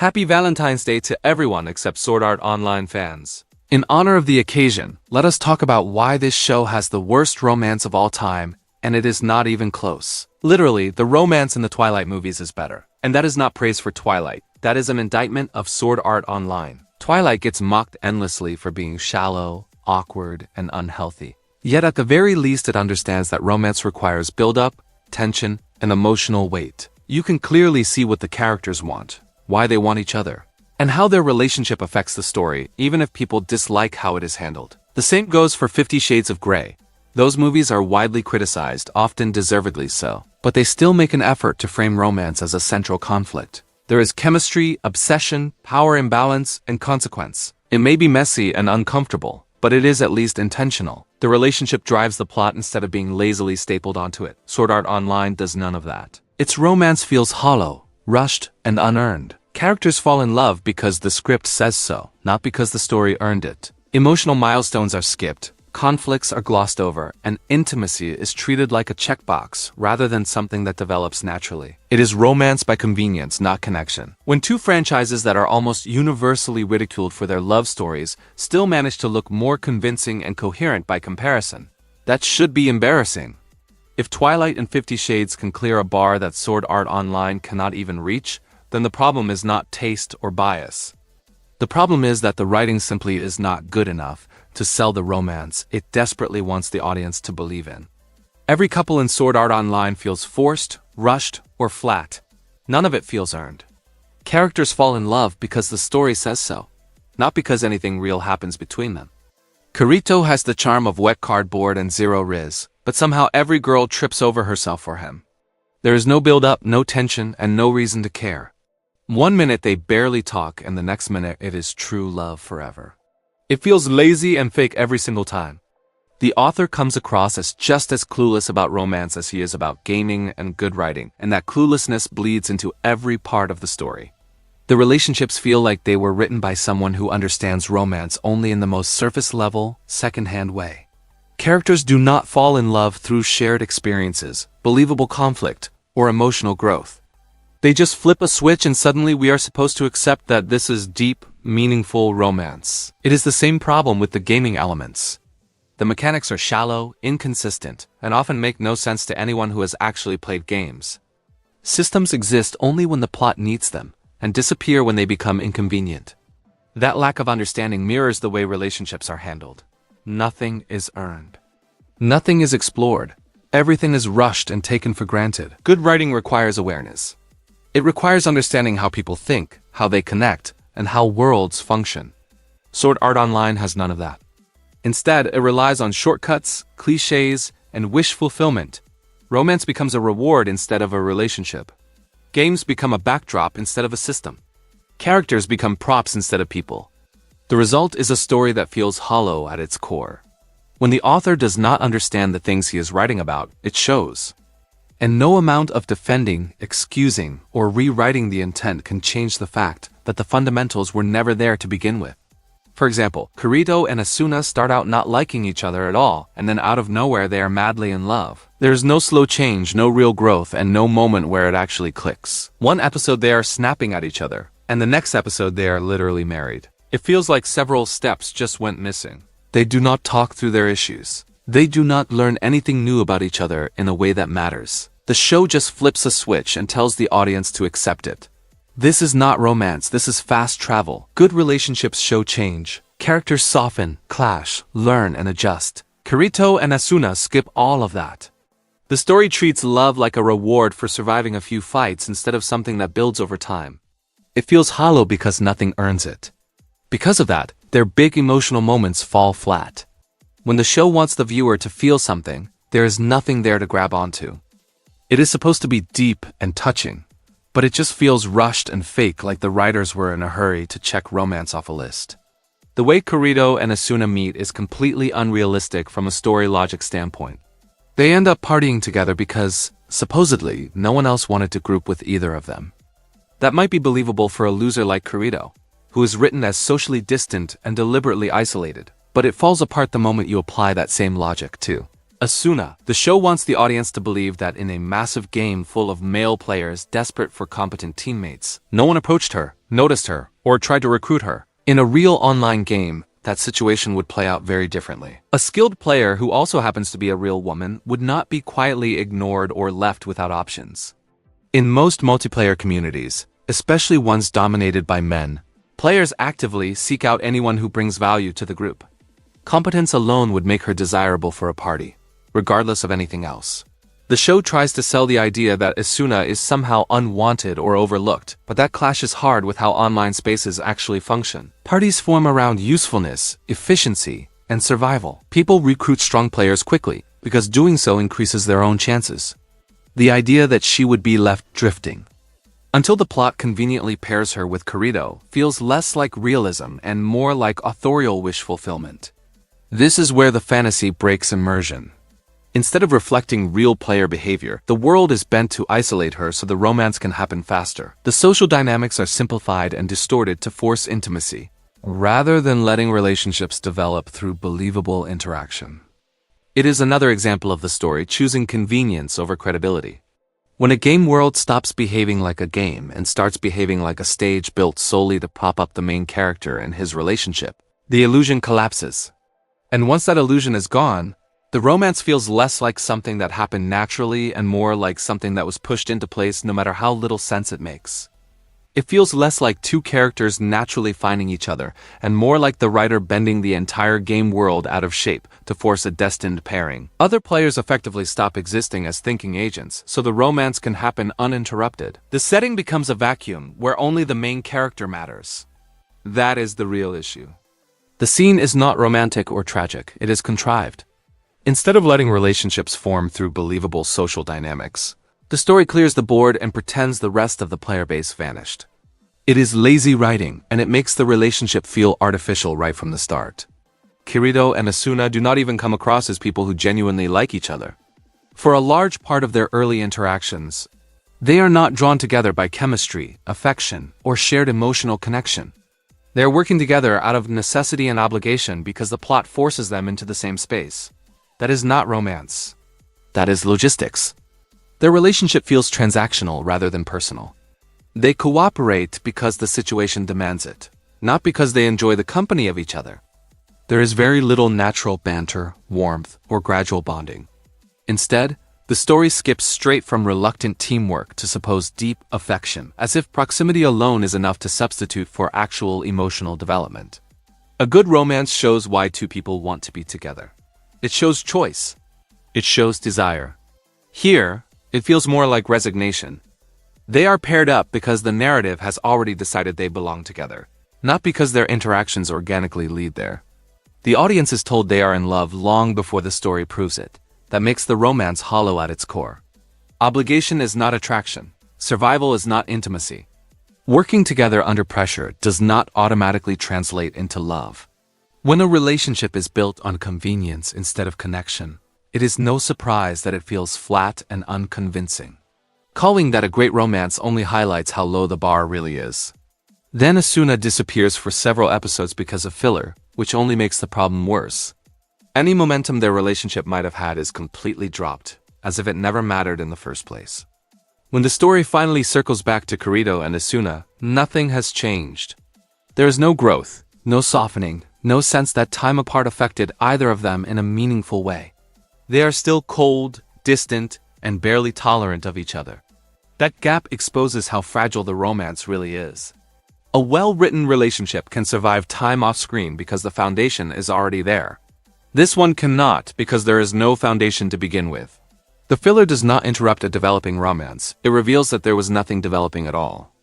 Happy Valentine's Day to everyone except Sword Art Online fans. In honor of the occasion, let us talk about why this show has the worst romance of all time, and it is not even close. Literally, the romance in the Twilight movies is better. And that is not praise for Twilight, that is an indictment of Sword Art Online. Twilight gets mocked endlessly for being shallow, awkward, and unhealthy. Yet at the very least it understands that romance requires build-up, tension, and emotional weight. You can clearly see what the characters want, why they want each other, and how their relationship affects the story, even if people dislike how it is handled. The same goes for 50 Shades of Grey. Those movies are widely criticized, often deservedly so, but they still make an effort to frame romance as a central conflict. There is chemistry, obsession, power imbalance, and consequence. It may be messy and uncomfortable, but it is at least intentional. The relationship drives the plot instead of being lazily stapled onto it. Sword Art Online does none of that. Its romance feels hollow, rushed, and unearned. Characters fall in love because the script says so, not because the story earned it. Emotional milestones are skipped, conflicts are glossed over, and intimacy is treated like a checkbox rather than something that develops naturally. It is romance by convenience, not connection. When two franchises that are almost universally ridiculed for their love stories still manage to look more convincing and coherent by comparison, that should be embarrassing. If Twilight and 50 Shades can clear a bar that Sword Art Online cannot even reach, then the problem is not taste or bias. The problem is that the writing simply is not good enough to sell the romance it desperately wants the audience to believe in. Every couple in Sword Art Online feels forced, rushed, or flat. None of it feels earned. Characters fall in love because the story says so, not because anything real happens between them. Kirito has the charm of wet cardboard and zero riz, but somehow every girl trips over herself for him. There is no build-up, no tension, and no reason to care. One minute they barely talk, and the next minute it is true love forever. It feels lazy and fake every single time. The author comes across as just as clueless about romance as he is about gaming and good writing, and that cluelessness bleeds into every part of the story. The relationships feel like they were written by someone who understands romance only in the most surface-level, second-hand way. Characters do not fall in love through shared experiences, believable conflict, or emotional growth. They just flip a switch and suddenly we are supposed to accept that this is deep, meaningful romance. It is the same problem with the gaming elements. The mechanics are shallow, inconsistent, and often make no sense to anyone who has actually played games. Systems exist only when the plot needs them, and disappear when they become inconvenient. That lack of understanding mirrors the way relationships are handled. Nothing is earned. Nothing is explored. Everything is rushed and taken for granted. Good writing requires awareness. It requires understanding how people think, how they connect, and how worlds function. Sword Art Online has none of that. Instead, it relies on shortcuts, cliches, and wish fulfillment. Romance becomes a reward instead of a relationship. Games become a backdrop instead of a system. Characters become props instead of people. The result is a story that feels hollow at its core. When the author does not understand the things he is writing about, it shows. And no amount of defending, excusing, or rewriting the intent can change the fact that the fundamentals were never there to begin with. For example, Kirito and Asuna start out not liking each other at all, and then out of nowhere they are madly in love. There is no slow change, no real growth, and no moment where it actually clicks. One episode they are snapping at each other, and the next episode they are literally married. It feels like several steps just went missing. They do not talk through their issues. They do not learn anything new about each other in a way that matters. The show just flips a switch and tells the audience to accept it. This is not romance, this is fast travel. Good relationships show change. Characters soften, clash, learn, and adjust. Kirito and Asuna skip all of that. The story treats love like a reward for surviving a few fights instead of something that builds over time. It feels hollow because nothing earns it. Because of that, their big emotional moments fall flat. When the show wants the viewer to feel something, there is nothing there to grab onto. It is supposed to be deep and touching, but it just feels rushed and fake, like the writers were in a hurry to check romance off a list. The way Kirito and Asuna meet is completely unrealistic from a story logic standpoint. They end up partying together because, supposedly, no one else wanted to group with either of them. That might be believable for a loser like Kirito, who is written as socially distant and deliberately isolated, but it falls apart the moment you apply that same logic to Asuna. The show wants the audience to believe that in a massive game full of male players desperate for competent teammates, no one approached her, noticed her, or tried to recruit her. In a real online game, that situation would play out very differently. A skilled player who also happens to be a real woman would not be quietly ignored or left without options. In most multiplayer communities, especially ones dominated by men, players actively seek out anyone who brings value to the group. Competence alone would make her desirable for a party, regardless of anything else. The show tries to sell the idea that Asuna is somehow unwanted or overlooked, but that clashes hard with how online spaces actually function. Parties form around usefulness, efficiency, and survival. People recruit strong players quickly, because doing so increases their own chances. The idea that she would be left drifting until the plot conveniently pairs her with Kirito feels less like realism and more like authorial wish fulfillment. This is where the fantasy breaks immersion. Instead of reflecting real player behavior, the world is bent to isolate her so the romance can happen faster. The social dynamics are simplified and distorted to force intimacy, rather than letting relationships develop through believable interaction. It is another example of the story choosing convenience over credibility. When a game world stops behaving like a game and starts behaving like a stage built solely to prop up the main character and his relationship, the illusion collapses. And once that illusion is gone, the romance feels less like something that happened naturally and more like something that was pushed into place no matter how little sense it makes. It feels less like two characters naturally finding each other, and more like the writer bending the entire game world out of shape to force a destined pairing. Other players effectively stop existing as thinking agents, so the romance can happen uninterrupted. The setting becomes a vacuum where only the main character matters. That is the real issue. The scene is not romantic or tragic, it is contrived. Instead of letting relationships form through believable social dynamics, the story clears the board and pretends the rest of the player base vanished. It is lazy writing, and it makes the relationship feel artificial right from the start. Kirito and Asuna do not even come across as people who genuinely like each other. For a large part of their early interactions, they are not drawn together by chemistry, affection, or shared emotional connection. They are working together out of necessity and obligation because the plot forces them into the same space. That is not romance. That is logistics. Their relationship feels transactional rather than personal. They cooperate because the situation demands it, not because they enjoy the company of each other. There is very little natural banter, warmth, or gradual bonding. Instead, the story skips straight from reluctant teamwork to supposed deep affection, as if proximity alone is enough to substitute for actual emotional development. A good romance shows why two people want to be together. It shows choice. It shows desire. Here, it feels more like resignation. They are paired up because the narrative has already decided they belong together, not because their interactions organically lead there. The audience is told they are in love long before the story proves it. That makes the romance hollow at its core. Obligation is not attraction. Survival is not intimacy. Working together under pressure does not automatically translate into love. When a relationship is built on convenience instead of connection, it is no surprise that it feels flat and unconvincing. Calling that a great romance only highlights how low the bar really is. Then Asuna disappears for several episodes because of filler, which only makes the problem worse. Any momentum their relationship might have had is completely dropped, as if it never mattered in the first place. When the story finally circles back to Kirito and Asuna, nothing has changed. There is no growth, no softening, no sense that time apart affected either of them in a meaningful way. They are still cold, distant, and barely tolerant of each other. That gap exposes how fragile the romance really is. A well-written relationship can survive time off-screen because the foundation is already there. This one cannot because there is no foundation to begin with. The filler does not interrupt a developing romance, it reveals that there was nothing developing at all.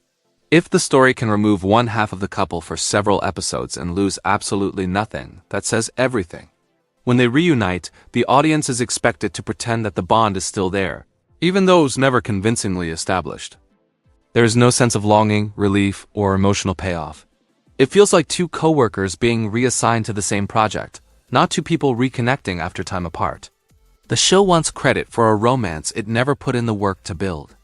If the story can remove one half of the couple for several episodes and lose absolutely nothing, that says everything. When they reunite, the audience is expected to pretend that the bond is still there, even though it was never convincingly established. There is no sense of longing, relief, or emotional payoff. It feels like two coworkers being reassigned to the same project, not two people reconnecting after time apart. The show wants credit for a romance it never put in the work to build.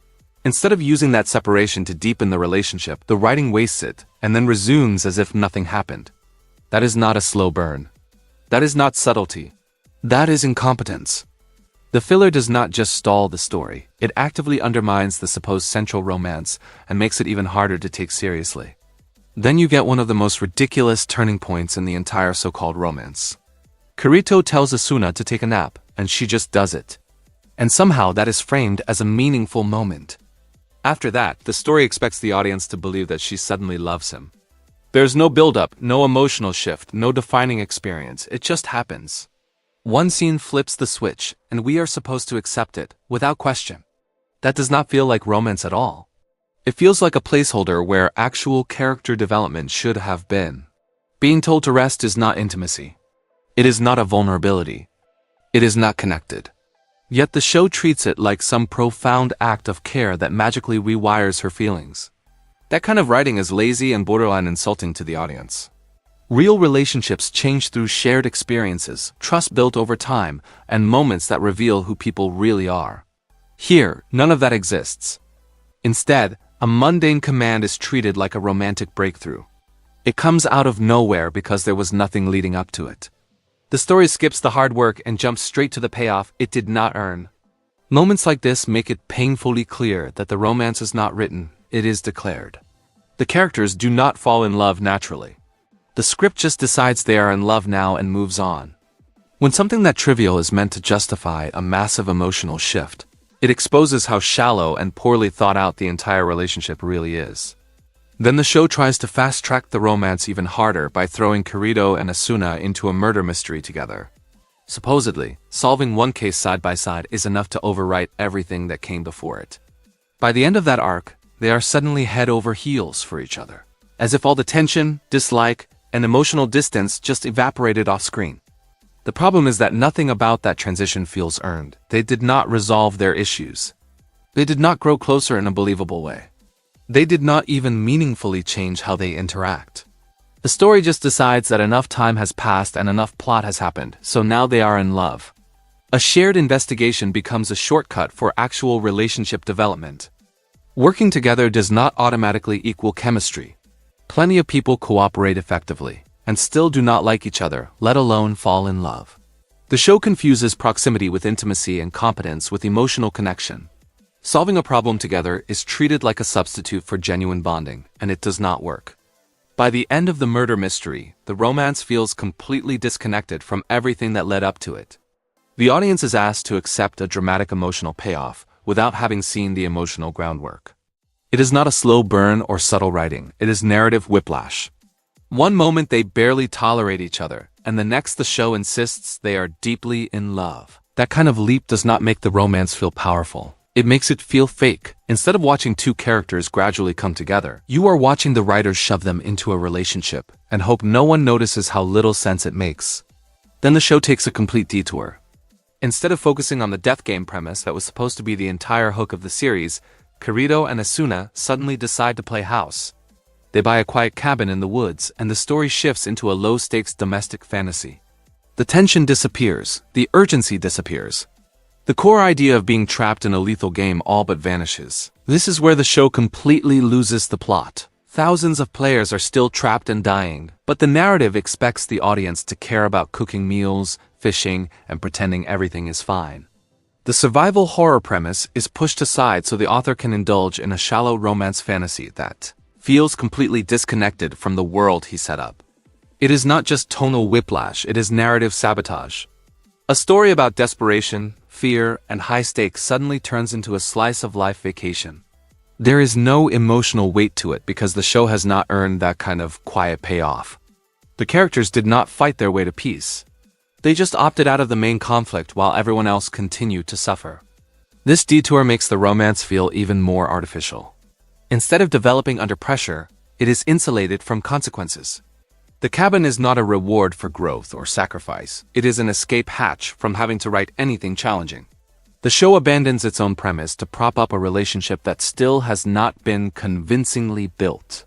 Instead of using that separation to deepen the relationship, the writing wastes it and then resumes as if nothing happened. That is not a slow burn. That is not subtlety. That is incompetence. The filler does not just stall the story, it actively undermines the supposed central romance and makes it even harder to take seriously. Then you get one of the most ridiculous turning points in the entire so-called romance. Kirito tells Asuna to take a nap, and she just does it. And somehow that is framed as a meaningful moment. After that, the story expects the audience to believe that she suddenly loves him. There's no build-up, no emotional shift, no defining experience, it just happens. One scene flips the switch, and we are supposed to accept it, without question. That does not feel like romance at all. It feels like a placeholder where actual character development should have been. Being told to rest is not intimacy. It is not a vulnerability. It is not connected. Yet the show treats it like some profound act of care that magically rewires her feelings. That kind of writing is lazy and borderline insulting to the audience. Real relationships change through shared experiences, trust built over time, and moments that reveal who people really are. Here, none of that exists. Instead, a mundane command is treated like a romantic breakthrough. It comes out of nowhere because there was nothing leading up to it. The story skips the hard work and jumps straight to the payoff it did not earn. Moments like this make it painfully clear that the romance is not written, it is declared. The characters do not fall in love naturally. The script just decides they are in love now and moves on. When something that trivial is meant to justify a massive emotional shift, it exposes how shallow and poorly thought out the entire relationship really is. Then the show tries to fast-track the romance even harder by throwing Kirito and Asuna into a murder mystery together. Supposedly, solving one case side by side is enough to overwrite everything that came before it. By the end of that arc, they are suddenly head over heels for each other, as if all the tension, dislike, and emotional distance just evaporated off screen. The problem is that nothing about that transition feels earned. They did not resolve their issues. They did not grow closer in a believable way. They did not even meaningfully change how they interact. The story just decides that enough time has passed and enough plot has happened, so now they are in love. A shared investigation becomes a shortcut for actual relationship development. Working together does not automatically equal chemistry. Plenty of people cooperate effectively, and still do not like each other, let alone fall in love. The show confuses proximity with intimacy and competence with emotional connection. Solving a problem together is treated like a substitute for genuine bonding, and it does not work. By the end of the murder mystery, the romance feels completely disconnected from everything that led up to it. The audience is asked to accept a dramatic emotional payoff without having seen the emotional groundwork. It is not a slow burn or subtle writing, it is narrative whiplash. One moment they barely tolerate each other, and the next the show insists they are deeply in love. That kind of leap does not make the romance feel powerful. It makes it feel fake. Instead of watching two characters gradually come together, you are watching the writers shove them into a relationship and hope no one notices how little sense it makes. Then the show takes a complete detour. Instead of focusing on the death game premise that was supposed to be the entire hook of the series, Kirito and Asuna suddenly decide to play house. They buy a quiet cabin in the woods, and the story shifts into a low-stakes domestic fantasy. The tension disappears, the urgency disappears. The core idea of being trapped in a lethal game all but vanishes. This is where the show completely loses the plot. Thousands of players are still trapped and dying, but the narrative expects the audience to care about cooking meals, fishing, and pretending everything is fine. The survival horror premise is pushed aside so the author can indulge in a shallow romance fantasy that feels completely disconnected from the world he set up. It is not just tonal whiplash, it is narrative sabotage. A story about desperation, fear, and high stakes suddenly turns into a slice-of-life vacation. There is no emotional weight to it because the show has not earned that kind of quiet payoff. The characters did not fight their way to peace. They just opted out of the main conflict while everyone else continued to suffer. This detour makes the romance feel even more artificial. Instead of developing under pressure, it is insulated from consequences. The cabin is not a reward for growth or sacrifice. It is an escape hatch from having to write anything challenging. The show abandons its own premise to prop up a relationship that still has not been convincingly built.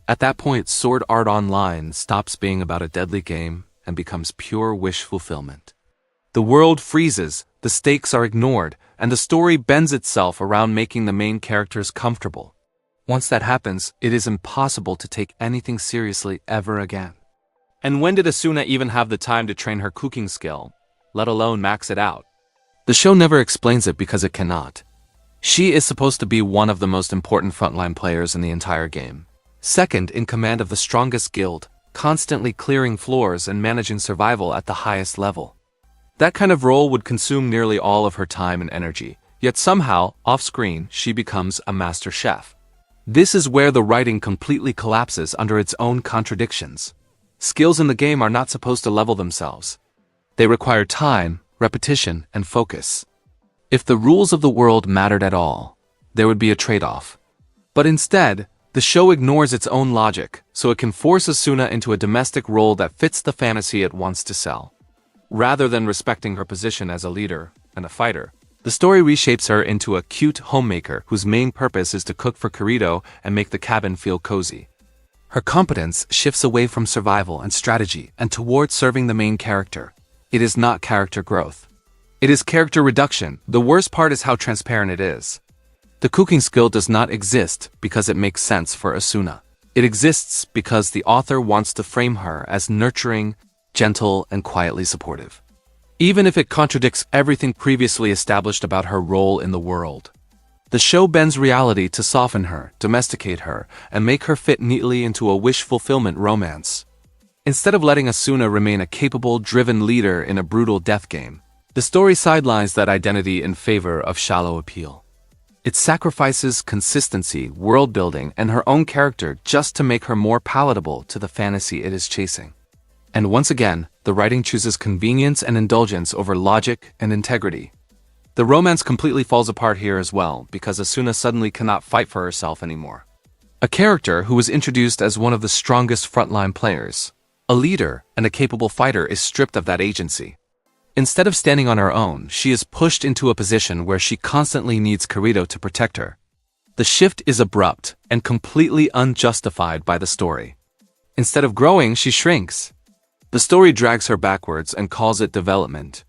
At that point, Sword Art Online stops being about a deadly game and becomes pure wish fulfillment. The world freezes, the stakes are ignored, and the story bends itself around making the main characters comfortable. Once that happens, it is impossible to take anything seriously ever again. And when did Asuna even have the time to train her cooking skill, let alone max it out? The show never explains it because it cannot. She is supposed to be one of the most important frontline players in the entire game. Second in command of the strongest guild, constantly clearing floors and managing survival at the highest level. That kind of role would consume nearly all of her time and energy, yet somehow, off-screen, she becomes a master chef. This is where the writing completely collapses under its own contradictions. Skills in the game are not supposed to level themselves. They require time, repetition, and focus. If the rules of the world mattered at all, there would be a trade-off. But instead, the show ignores its own logic, so it can force Asuna into a domestic role that fits the fantasy it wants to sell. Rather than respecting her position as a leader and a fighter, the story reshapes her into a cute homemaker whose main purpose is to cook for Kirito and make the cabin feel cozy. Her competence shifts away from survival and strategy and towards serving the main character. It is not character growth. It is character reduction. The worst part is how transparent it is. The cooking skill does not exist because it makes sense for Asuna. It exists because the author wants to frame her as nurturing, gentle, and quietly supportive. Even if it contradicts everything previously established about her role in the world. The show bends reality to soften her, domesticate her, and make her fit neatly into a wish-fulfillment romance. Instead of letting Asuna remain a capable, driven leader in a brutal death game, the story sidelines that identity in favor of shallow appeal. It sacrifices consistency, world-building, and her own character just to make her more palatable to the fantasy it is chasing. And once again, the writing chooses convenience and indulgence over logic and integrity. The romance completely falls apart here as well, because Asuna suddenly cannot fight for herself anymore. A character who was introduced as one of the strongest frontline players, a leader and a capable fighter, is stripped of that agency. Instead of standing on her own, she is pushed into a position where she constantly needs Kirito to protect her. The shift is abrupt and completely unjustified by the story. Instead of growing, she shrinks. The story drags her backwards and calls it development.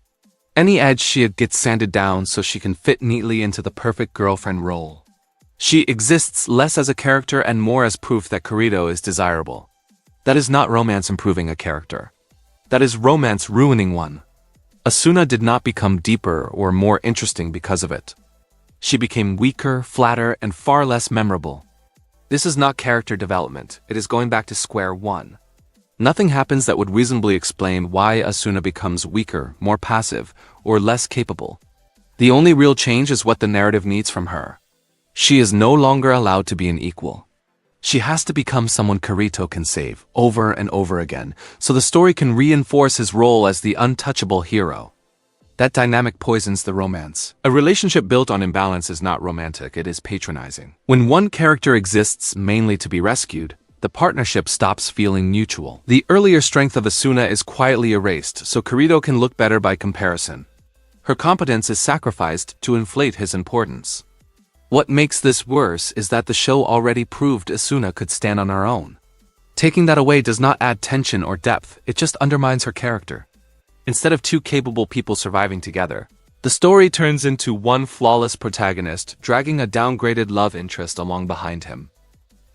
Any edge she had gets sanded down so she can fit neatly into the perfect girlfriend role. She exists less as a character and more as proof that Kirito is desirable. That is not romance improving a character. That is romance ruining one. Asuna did not become deeper or more interesting because of it. She became weaker, flatter, and far less memorable. This is not character development, it is going back to square one. Nothing happens that would reasonably explain why Asuna becomes weaker, more passive, or less capable. The only real change is what the narrative needs from her. She is no longer allowed to be an equal. She has to become someone Kirito can save, over and over again, so the story can reinforce his role as the untouchable hero. That dynamic poisons the romance. A relationship built on imbalance is not romantic, it is patronizing. When one character exists mainly to be rescued, the partnership stops feeling mutual. The earlier strength of Asuna is quietly erased, so Kirito can look better by comparison. Her competence is sacrificed to inflate his importance. What makes this worse is that the show already proved Asuna could stand on her own. Taking that away does not add tension or depth, it just undermines her character. Instead of two capable people surviving together, the story turns into one flawless protagonist dragging a downgraded love interest along behind him.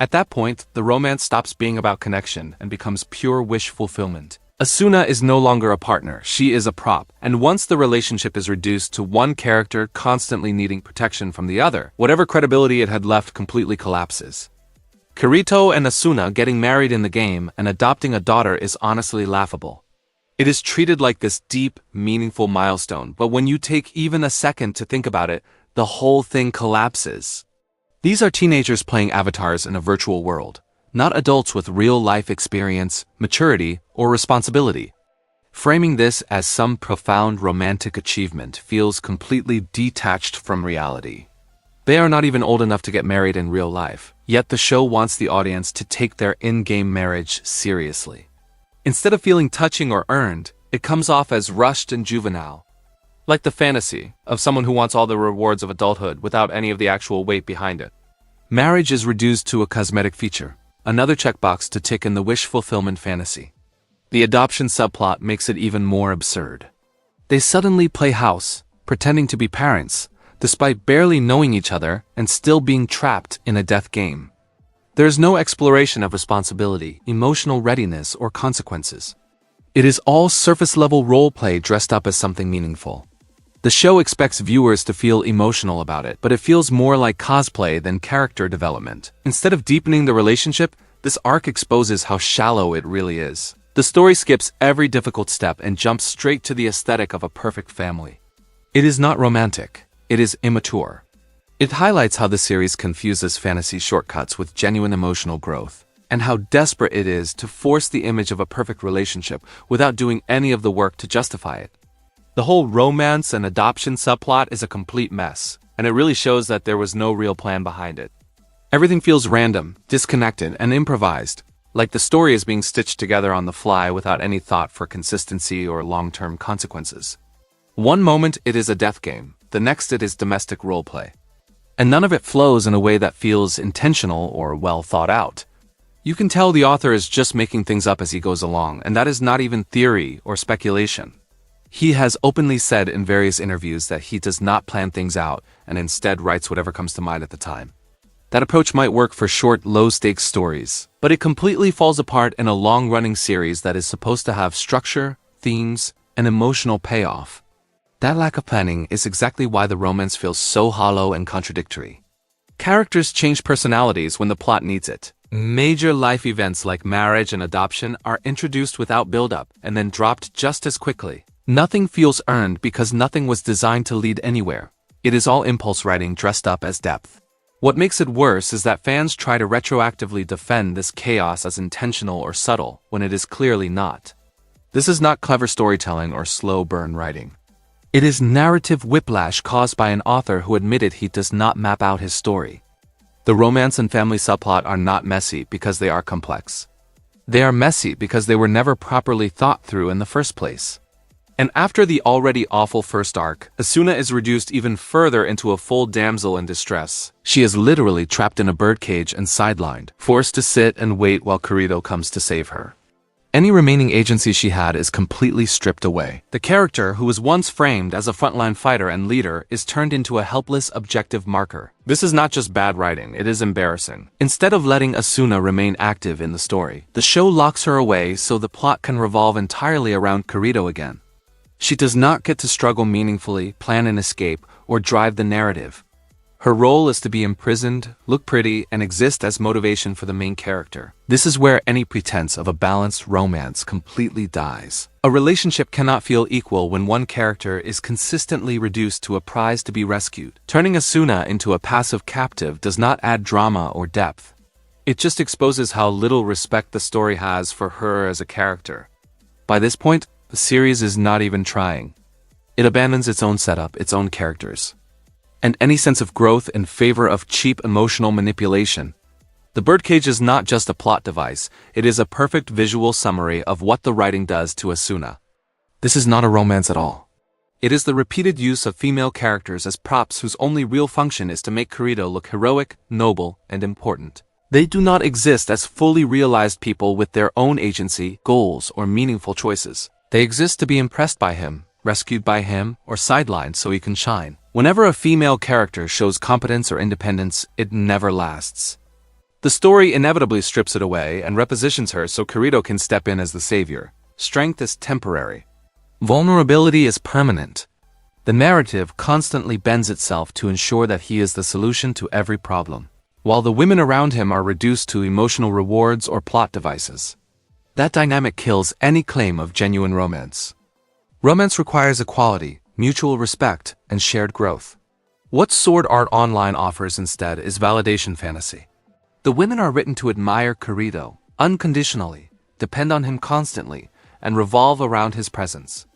At that point, the romance stops being about connection and becomes pure wish fulfillment. Asuna is no longer a partner, she is a prop, and once the relationship is reduced to one character constantly needing protection from the other, whatever credibility it had left completely collapses. Kirito and Asuna getting married in the game and adopting a daughter is honestly laughable. It is treated like this deep, meaningful milestone, but when you take even a second to think about it, the whole thing collapses. These are teenagers playing avatars in a virtual world, not adults with real-life experience, maturity, or responsibility. Framing this as some profound romantic achievement feels completely detached from reality. They are not even old enough to get married in real life, yet the show wants the audience to take their in-game marriage seriously. Instead of feeling touching or earned, it comes off as rushed and juvenile. Like the fantasy of someone who wants all the rewards of adulthood without any of the actual weight behind it. Marriage is reduced to a cosmetic feature, another checkbox to tick in the wish fulfillment fantasy. The adoption subplot makes it even more absurd. They suddenly play house, pretending to be parents, despite barely knowing each other and still being trapped in a death game. There is no exploration of responsibility, emotional readiness, or consequences. It is all surface-level roleplay dressed up as something meaningful. The show expects viewers to feel emotional about it, but it feels more like cosplay than character development. Instead of deepening the relationship, this arc exposes how shallow it really is. The story skips every difficult step and jumps straight to the aesthetic of a perfect family. It is not romantic. It is immature. It highlights how the series confuses fantasy shortcuts with genuine emotional growth, and how desperate it is to force the image of a perfect relationship without doing any of the work to justify it. The whole romance and adoption subplot is a complete mess, and it really shows that there was no real plan behind it. Everything feels random, disconnected, and improvised, like the story is being stitched together on the fly without any thought for consistency or long-term consequences. One moment it is a death game, the next it is domestic roleplay. And none of it flows in a way that feels intentional or well thought out. You can tell the author is just making things up as he goes along, and that is not even theory or speculation. He has openly said in various interviews that he does not plan things out and instead writes whatever comes to mind at the time. That approach might work for short, low-stakes stories, but it completely falls apart in a long-running series that is supposed to have structure, themes, and emotional payoff. That lack of planning is exactly why the romance feels so hollow and contradictory. Characters change personalities when the plot needs it. Major life events like marriage and adoption are introduced without build-up and then dropped just as quickly. Nothing feels earned because nothing was designed to lead anywhere. It is all impulse writing dressed up as depth. What makes it worse is that fans try to retroactively defend this chaos as intentional or subtle when it is clearly not. This is not clever storytelling or slow burn writing. It is narrative whiplash caused by an author who admitted he does not map out his story. The romance and family subplot are not messy because they are complex. They are messy because they were never properly thought through in the first place. And after the already awful first arc, Asuna is reduced even further into a full damsel in distress. She is literally trapped in a birdcage and sidelined, forced to sit and wait while Kirito comes to save her. Any remaining agency she had is completely stripped away. The character, who was once framed as a frontline fighter and leader, is turned into a helpless objective marker. This is not just bad writing, it is embarrassing. Instead of letting Asuna remain active in the story, the show locks her away so the plot can revolve entirely around Kirito again. She does not get to struggle meaningfully, plan an escape, or drive the narrative. Her role is to be imprisoned, look pretty, and exist as motivation for the main character. This is where any pretense of a balanced romance completely dies. A relationship cannot feel equal when one character is consistently reduced to a prize to be rescued. Turning Asuna into a passive captive does not add drama or depth. It just exposes how little respect the story has for her as a character. By this point, the series is not even trying. It abandons its own setup, its own characters, and any sense of growth in favor of cheap emotional manipulation. The birdcage is not just a plot device, it is a perfect visual summary of what the writing does to Asuna. This is not a romance at all. It is the repeated use of female characters as props whose only real function is to make Kirito look heroic, noble, and important. They do not exist as fully realized people with their own agency, goals, or meaningful choices. They exist to be impressed by him, rescued by him, or sidelined so he can shine. Whenever a female character shows competence or independence, it never lasts. The story inevitably strips it away and repositions her so Kirito can step in as the savior. Strength is temporary. Vulnerability is permanent. The narrative constantly bends itself to ensure that he is the solution to every problem, while the women around him are reduced to emotional rewards or plot devices. That dynamic kills any claim of genuine romance. Romance requires equality, mutual respect, and shared growth. What Sword Art Online offers instead is validation fantasy. The women are written to admire Kirito unconditionally, depend on him constantly, and revolve around his presence.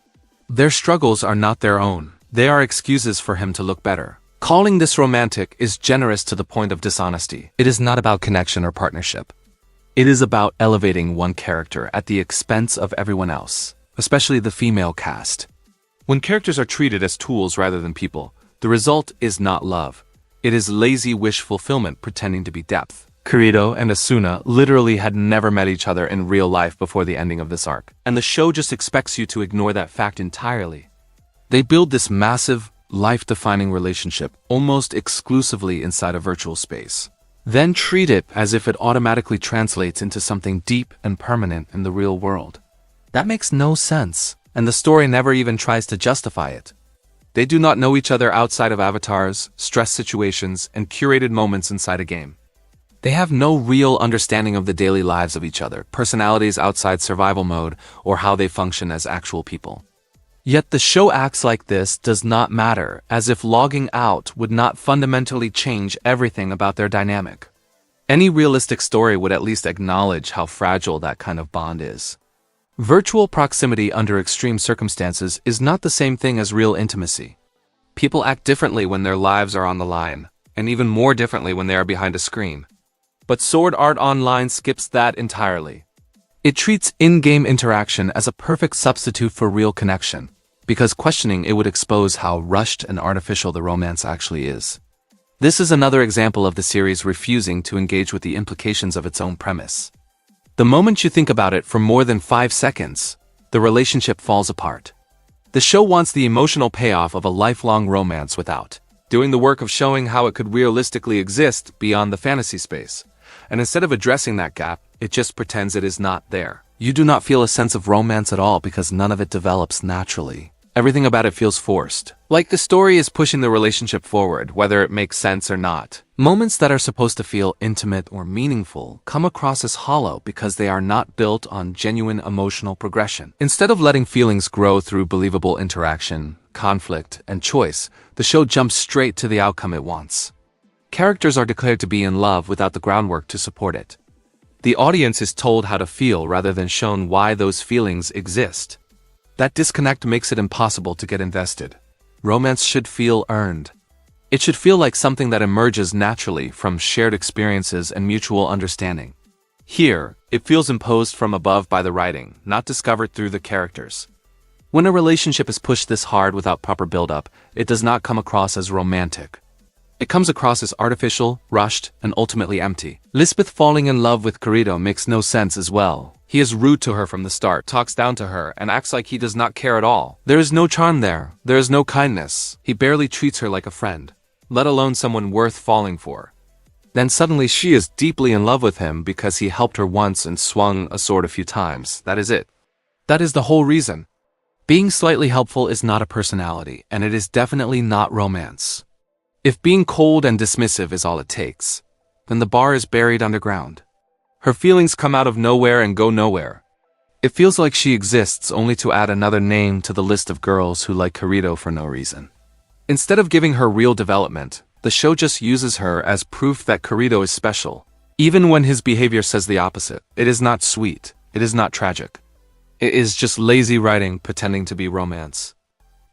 Their struggles are not their own. They are excuses for him to look better. Calling this romantic is generous to the point of dishonesty. It is not about connection or partnership. It is about elevating one character at the expense of everyone else, especially the female cast. When characters are treated as tools rather than people, the result is not love. It is lazy wish fulfillment pretending to be depth. Kirito and Asuna literally had never met each other in real life before the ending of this arc, and the show just expects you to ignore that fact entirely. They build this massive, life-defining relationship almost exclusively inside a virtual space. Then treat it as if it automatically translates into something deep and permanent in the real world. That makes no sense, and the story never even tries to justify it. They do not know each other outside of avatars, stress situations, and curated moments inside a game. They have no real understanding of the daily lives of each other, personalities outside survival mode, or how they function as actual people. Yet the show acts like this does not matter, as if logging out would not fundamentally change everything about their dynamic. Any realistic story would at least acknowledge how fragile that kind of bond is. Virtual proximity under extreme circumstances is not the same thing as real intimacy. People act differently when their lives are on the line, and even more differently when they are behind a screen. But Sword Art Online skips that entirely. It treats in-game interaction as a perfect substitute for real connection, because questioning it would expose how rushed and artificial the romance actually is. This is another example of the series refusing to engage with the implications of its own premise. The moment you think about it for more than 5 seconds, the relationship falls apart. The show wants the emotional payoff of a lifelong romance without doing the work of showing how it could realistically exist beyond the fantasy space. And instead of addressing that gap, it just pretends it is not there. You do not feel a sense of romance at all because none of it develops naturally. Everything about it feels forced. Like the story is pushing the relationship forward, whether it makes sense or not. Moments that are supposed to feel intimate or meaningful come across as hollow because they are not built on genuine emotional progression. Instead of letting feelings grow through believable interaction, conflict, and choice, the show jumps straight to the outcome it wants. Characters are declared to be in love without the groundwork to support it. The audience is told how to feel rather than shown why those feelings exist. That disconnect makes it impossible to get invested. Romance should feel earned. It should feel like something that emerges naturally from shared experiences and mutual understanding. Here, it feels imposed from above by the writing, not discovered through the characters. When a relationship is pushed this hard without proper build-up, it does not come across as romantic. It comes across as artificial, rushed, and ultimately empty. Lisbeth falling in love with Kirito makes no sense as well. He is rude to her from the start, talks down to her, and acts like he does not care at all. There is no charm there. There is no kindness. He barely treats her like a friend, let alone someone worth falling for. Then suddenly she is deeply in love with him because he helped her once and swung a sword a few times. That is it. That is the whole reason. Being slightly helpful is not a personality, and it is definitely not romance. If being cold and dismissive is all it takes, then the bar is buried underground. Her feelings come out of nowhere and go nowhere. It feels like she exists only to add another name to the list of girls who like Kirito for no reason. Instead of giving her real development, the show just uses her as proof that Kirito is special. Even when his behavior says the opposite, it is not sweet, it is not tragic. It is just lazy writing pretending to be romance.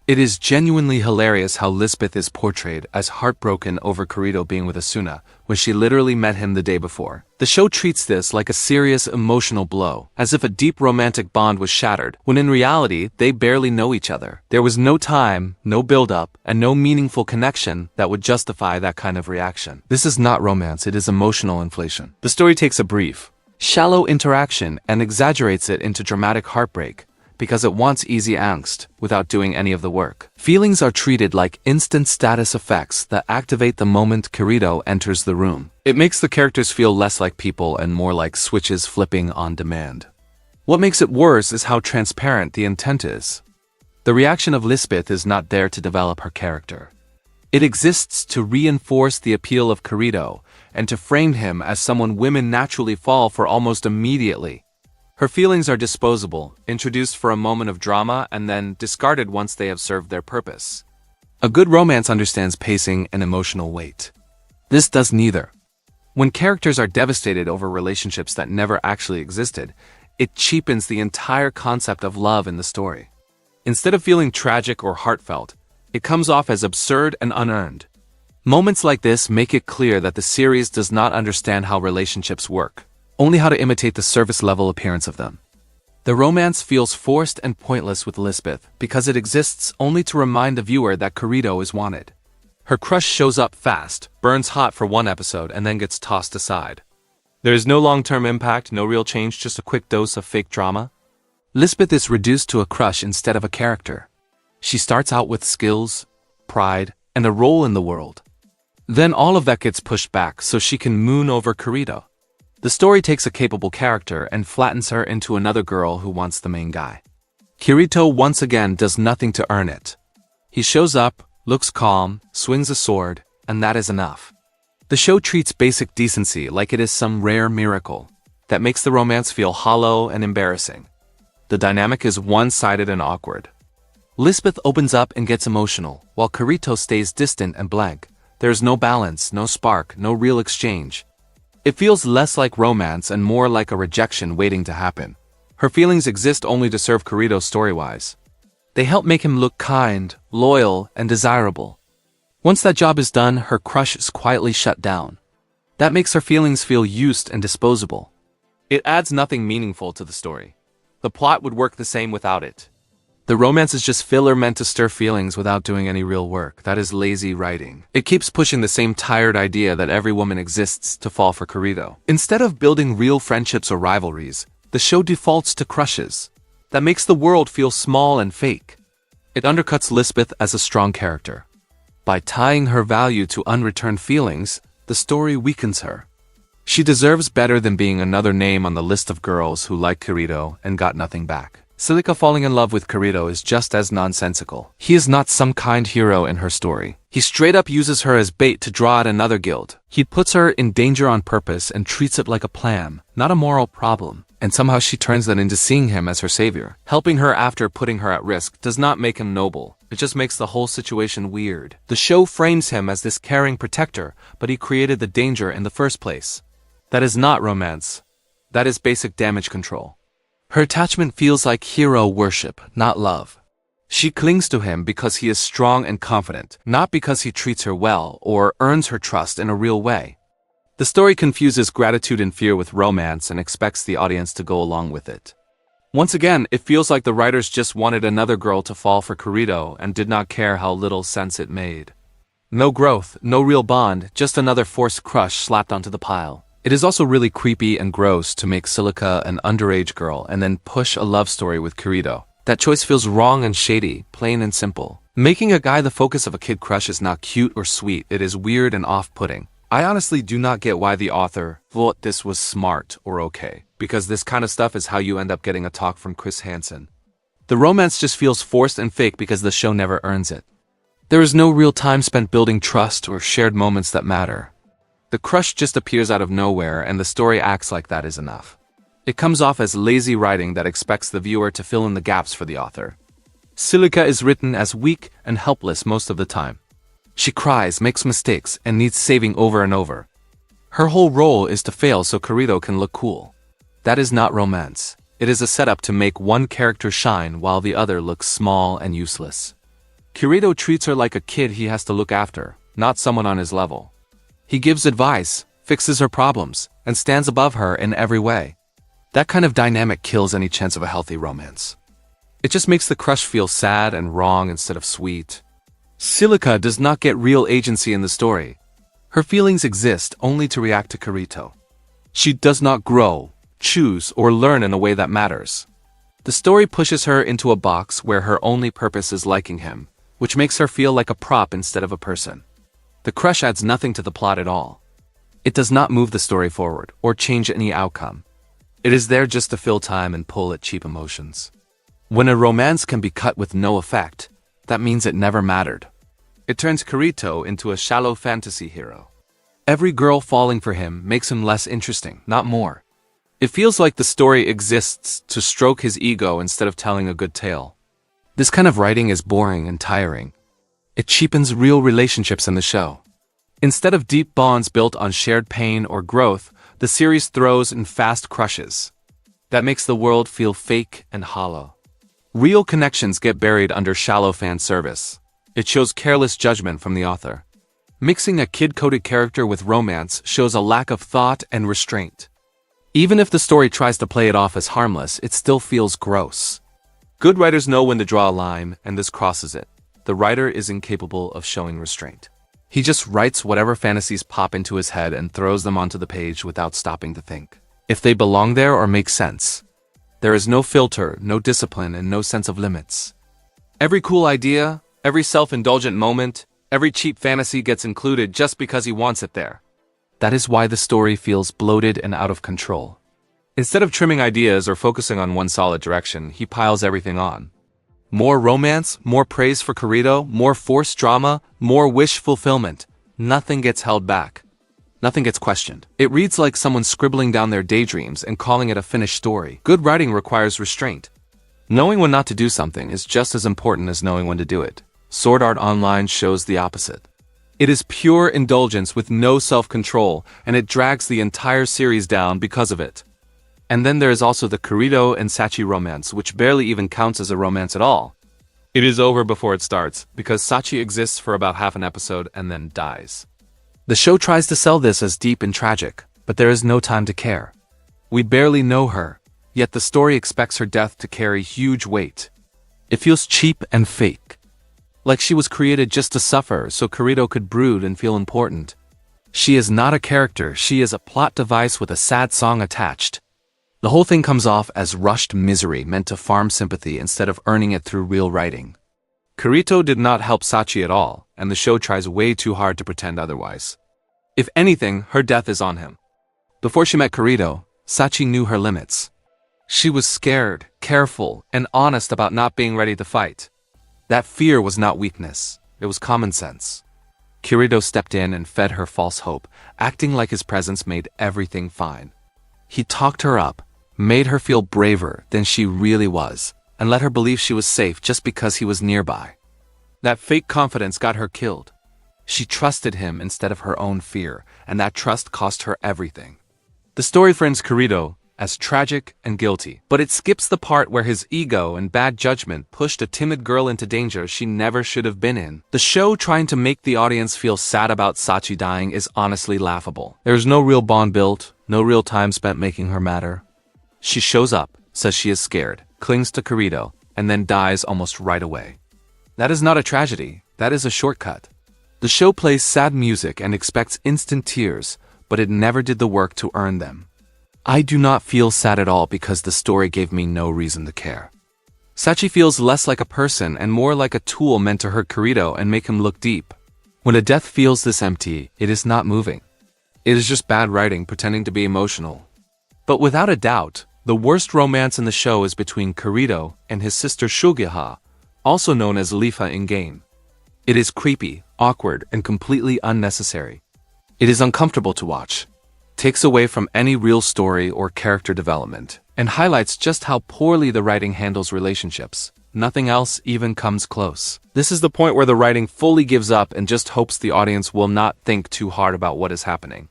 It is genuinely hilarious how Lisbeth is portrayed as heartbroken over Kirito being with Asuna when she literally met him the day before. The show treats this like a serious emotional blow, as if a deep romantic bond was shattered, when in reality, they barely know each other. There was no time, no build-up, and no meaningful connection that would justify that kind of reaction. This is not romance, it is emotional inflation. The story takes a brief, shallow interaction and exaggerates it into dramatic heartbreak, because it wants easy angst without doing any of the work. Feelings are treated like instant status effects that activate the moment Kirito enters the room. It makes the characters feel less like people and more like switches flipping on demand. What makes it worse is how transparent the intent is. The reaction of Lisbeth is not there to develop her character. It exists to reinforce the appeal of Kirito and to frame him as someone women naturally fall for almost immediately. Her feelings are disposable, introduced for a moment of drama and then discarded once they have served their purpose. A good romance understands pacing and emotional weight. This does neither. When characters are devastated over relationships that never actually existed, it cheapens the entire concept of love in the story. Instead of feeling tragic or heartfelt, it comes off as absurd and unearned. Moments like this make it clear that the series does not understand how relationships work, only how to imitate the surface-level appearance of them. The romance feels forced and pointless with Lisbeth because it exists only to remind the viewer that Kirito is wanted. Her crush shows up fast, burns hot for one episode, and then gets tossed aside. There is no long-term impact, no real change, just a quick dose of fake drama. Lisbeth is reduced to a crush instead of a character. She starts out with skills, pride, and a role in the world. Then all of that gets pushed back so she can moon over Kirito. The story takes a capable character and flattens her into another girl who wants the main guy. Kirito once again does nothing to earn it. He shows up, looks calm, swings a sword, and that is enough. The show treats basic decency like it is some rare miracle that makes the romance feel hollow and embarrassing. The dynamic is one-sided and awkward. Lisbeth opens up and gets emotional, while Kirito stays distant and blank. There's no balance, no spark, no real exchange. It feels less like romance and more like a rejection waiting to happen. Her feelings exist only to serve Kirito story-wise. They help make him look kind, loyal, and desirable. Once that job is done, her crush is quietly shut down. That makes her feelings feel used and disposable. It adds nothing meaningful to the story. The plot would work the same without it. The romance is just filler meant to stir feelings without doing any real work. That is lazy writing. It keeps pushing the same tired idea that every woman exists to fall for Kirito. Instead of building real friendships or rivalries, the show defaults to crushes. That makes the world feel small and fake. It undercuts Lisbeth as a strong character. By tying her value to unreturned feelings, the story weakens her. She deserves better than being another name on the list of girls who like Kirito and got nothing back. Celica falling in love with Kirito is just as nonsensical. He is not some kind hero in her story. He straight up uses her as bait to draw out another guild. He puts her in danger on purpose and treats it like a plan, not a moral problem. And somehow she turns that into seeing him as her savior. Helping her after putting her at risk does not make him noble. It just makes the whole situation weird. The show frames him as this caring protector, but he created the danger in the first place. That is not romance. That is basic damage control. Her attachment feels like hero worship, not love. She clings to him because he is strong and confident, not because he treats her well or earns her trust in a real way. The story confuses gratitude and fear with romance and expects the audience to go along with it. Once again, it feels like the writers just wanted another girl to fall for Kirito and did not care how little sense it made. No growth, no real bond, just another forced crush slapped onto the pile. It is also really creepy and gross to make Celica an underage girl and then push a love story with Kirito. That choice feels wrong and shady, plain and simple. Making a guy the focus of a kid crush is not cute or sweet, it is weird and off-putting. I honestly do not get why the author thought this was smart or okay, because this kind of stuff is how you end up getting a talk from Chris Hansen. The romance just feels forced and fake because the show never earns it. There is no real time spent building trust or shared moments that matter. The crush just appears out of nowhere and the story acts like that is enough. It comes off as lazy writing that expects the viewer to fill in the gaps for the author. Celica is written as weak and helpless most of the time. She cries, makes mistakes, and needs saving over and over. Her whole role is to fail so Kirito can look cool. That is not romance. It is a setup to make one character shine while the other looks small and useless. Kirito treats her like a kid he has to look after, not someone on his level. He gives advice, fixes her problems, and stands above her in every way. That kind of dynamic kills any chance of a healthy romance. It just makes the crush feel sad and wrong instead of sweet. Celica does not get real agency in the story. Her feelings exist only to react to Kirito. She does not grow, choose, or learn in a way that matters. The story pushes her into a box where her only purpose is liking him, which makes her feel like a prop instead of a person. The crush adds nothing to the plot at all. It does not move the story forward or change any outcome. It is there just to fill time and pull at cheap emotions. When a romance can be cut with no effect, that means it never mattered. It turns Kirito into a shallow fantasy hero. Every girl falling for him makes him less interesting, not more. It feels like the story exists to stroke his ego instead of telling a good tale. This kind of writing is boring and tiring. It cheapens real relationships in the show. Instead of deep bonds built on shared pain or growth, the series throws in fast crushes. That makes the world feel fake and hollow. Real connections get buried under shallow fan service. It shows careless judgment from the author. Mixing a kid-coded character with romance shows a lack of thought and restraint. Even if the story tries to play it off as harmless, it still feels gross. Good writers know when to draw a line, and this crosses it. The writer is incapable of showing restraint. He just writes whatever fantasies pop into his head and throws them onto the page without stopping to think if they belong there or make sense. There is no filter, no discipline, and no sense of limits. Every cool idea, every self-indulgent moment, every cheap fantasy gets included just because he wants it there. That is why the story feels bloated and out of control. Instead of trimming ideas or focusing on one solid direction, he piles everything on. More romance, more praise for Kirito, more forced drama, more wish fulfillment. Nothing gets held back. Nothing gets questioned. It reads like someone scribbling down their daydreams and calling it a finished story. Good writing requires restraint. Knowing when not to do something is just as important as knowing when to do it. Sword Art Online shows the opposite. It is pure indulgence with no self-control, and it drags the entire series down because of it. And then there is also the Kirito and Sachi romance, which barely even counts as a romance at all. It is over before it starts, because Sachi exists for about half an episode and then dies. The show tries to sell this as deep and tragic, but there is no time to care. We barely know her, yet the story expects her death to carry huge weight. It feels cheap and fake. Like she was created just to suffer so Kirito could brood and feel important. She is not a character, she is a plot device with a sad song attached. The whole thing comes off as rushed misery meant to farm sympathy instead of earning it through real writing. Kirito did not help Sachi at all, and the show tries way too hard to pretend otherwise. If anything, her death is on him. Before she met Kirito, Sachi knew her limits. She was scared, careful, and honest about not being ready to fight. That fear was not weakness, it was common sense. Kirito stepped in and fed her false hope, acting like his presence made everything fine. He talked her up, made her feel braver than she really was, and let her believe she was safe just because he was nearby. That fake confidence got her killed. She trusted him instead of her own fear, and that trust cost her everything. The story frames Kirito as tragic and guilty, but it skips the part where his ego and bad judgment pushed a timid girl into danger she never should have been in. The show trying to make the audience feel sad about Sachi dying is honestly laughable. There's no real bond built, no real time spent making her matter. She shows up, says she is scared, clings to Kirito, and then dies almost right away. That is not a tragedy, that is a shortcut. The show plays sad music and expects instant tears, but it never did the work to earn them. I do not feel sad at all because the story gave me no reason to care. Sachi feels less like a person and more like a tool meant to hurt Kirito and make him look deep. When a death feels this empty, it is not moving. It is just bad writing pretending to be emotional. But without a doubt, the worst romance in the show is between Kirito and his sister Shugiha, also known as Lifa in-game. It is creepy, awkward, and completely unnecessary. It is uncomfortable to watch, takes away from any real story or character development, and highlights just how poorly the writing handles relationships. Nothing else even comes close. This is the point where the writing fully gives up and just hopes the audience will not think too hard about what is happening.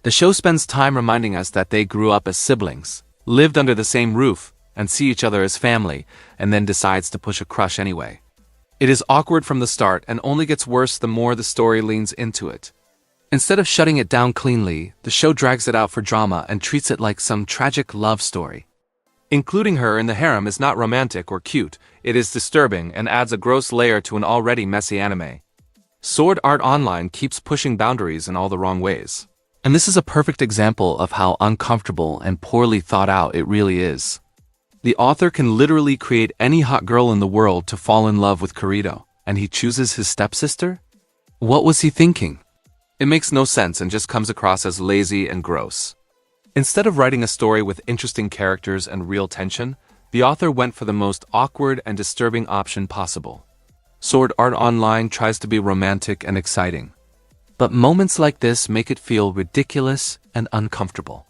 The show spends time reminding us that they grew up as siblings, lived under the same roof, and see each other as family, and then decides to push a crush anyway. It is awkward from the start and only gets worse the more the story leans into it. Instead of shutting it down cleanly, the show drags it out for drama and treats it like some tragic love story. Including her in the harem is not romantic or cute, it is disturbing and adds a gross layer to an already messy anime. Sword Art Online keeps pushing boundaries in all the wrong ways. And this is a perfect example of how uncomfortable and poorly thought out it really is. The author can literally create any hot girl in the world to fall in love with Kirito, and he chooses his stepsister? What was he thinking? It makes no sense and just comes across as lazy and gross. Instead of writing a story with interesting characters and real tension, the author went for the most awkward and disturbing option possible. Sword Art Online tries to be romantic and exciting, but moments like this make it feel ridiculous and uncomfortable.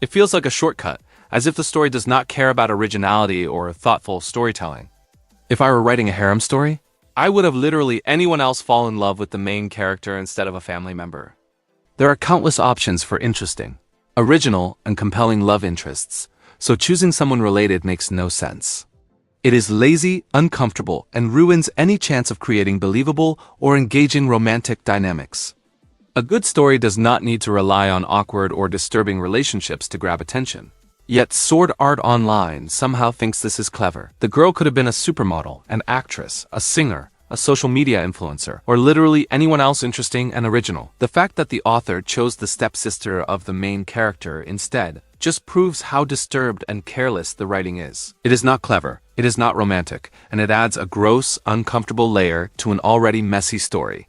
It feels like a shortcut, as if the story does not care about originality or thoughtful storytelling. If I were writing a harem story, I would have literally anyone else fall in love with the main character instead of a family member. There are countless options for interesting, original, and compelling love interests, so choosing someone related makes no sense. It is lazy, uncomfortable, and ruins any chance of creating believable or engaging romantic dynamics. A good story does not need to rely on awkward or disturbing relationships to grab attention. Yet Sword Art Online somehow thinks this is clever. The girl could have been a supermodel, an actress, a singer, a social media influencer, or literally anyone else interesting and original. The fact that the author chose the stepsister of the main character instead just proves how disturbed and careless the writing is. It is not clever, it is not romantic, and it adds a gross, uncomfortable layer to an already messy story.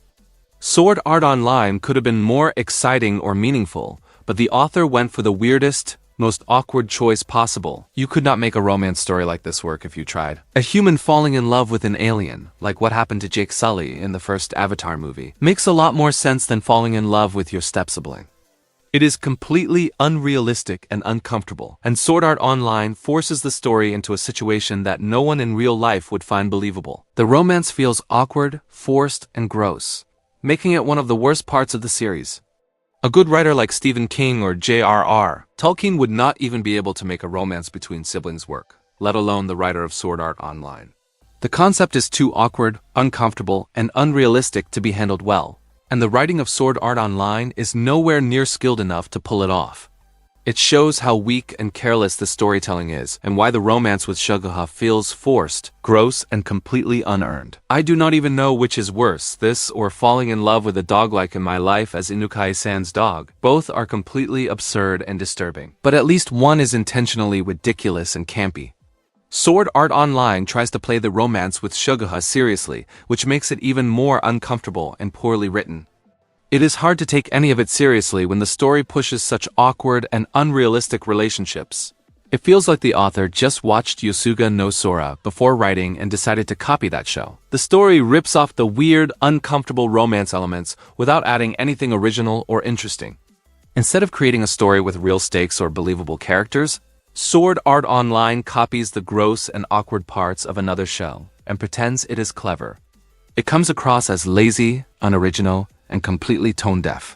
Sword Art Online could have been more exciting or meaningful, but the author went for the weirdest, Most awkward choice possible. You could not make a romance story like this work if you tried. A human falling in love with an alien, like what happened to Jake Sully in the first Avatar movie, makes a lot more sense than falling in love with your step-sibling. It is completely unrealistic and uncomfortable, and Sword Art Online forces the story into a situation that no one in real life would find believable. The romance feels awkward, forced, and gross, making it one of the worst parts of the series. A good writer like Stephen King or J.R.R. Tolkien would not even be able to make a romance between siblings work, let alone the writer of Sword Art Online. The concept is too awkward, uncomfortable, and unrealistic to be handled well, and the writing of Sword Art Online is nowhere near skilled enough to pull it off. It shows how weak and careless the storytelling is, and why the romance with Suguha feels forced, gross, and completely unearned. I do not even know which is worse, this or falling in love with a dog like in my life as Inukai-san's dog. Both are completely absurd and disturbing, but at least one is intentionally ridiculous and campy. Sword Art Online tries to play the romance with Suguha seriously, which makes it even more uncomfortable and poorly written. It is hard to take any of it seriously when the story pushes such awkward and unrealistic relationships. It feels like the author just watched Yosuga no Sora before writing and decided to copy that show. The story rips off the weird, uncomfortable romance elements without adding anything original or interesting. Instead of creating a story with real stakes or believable characters, Sword Art Online copies the gross and awkward parts of another show and pretends it is clever. It comes across as lazy, unoriginal, and completely tone-deaf.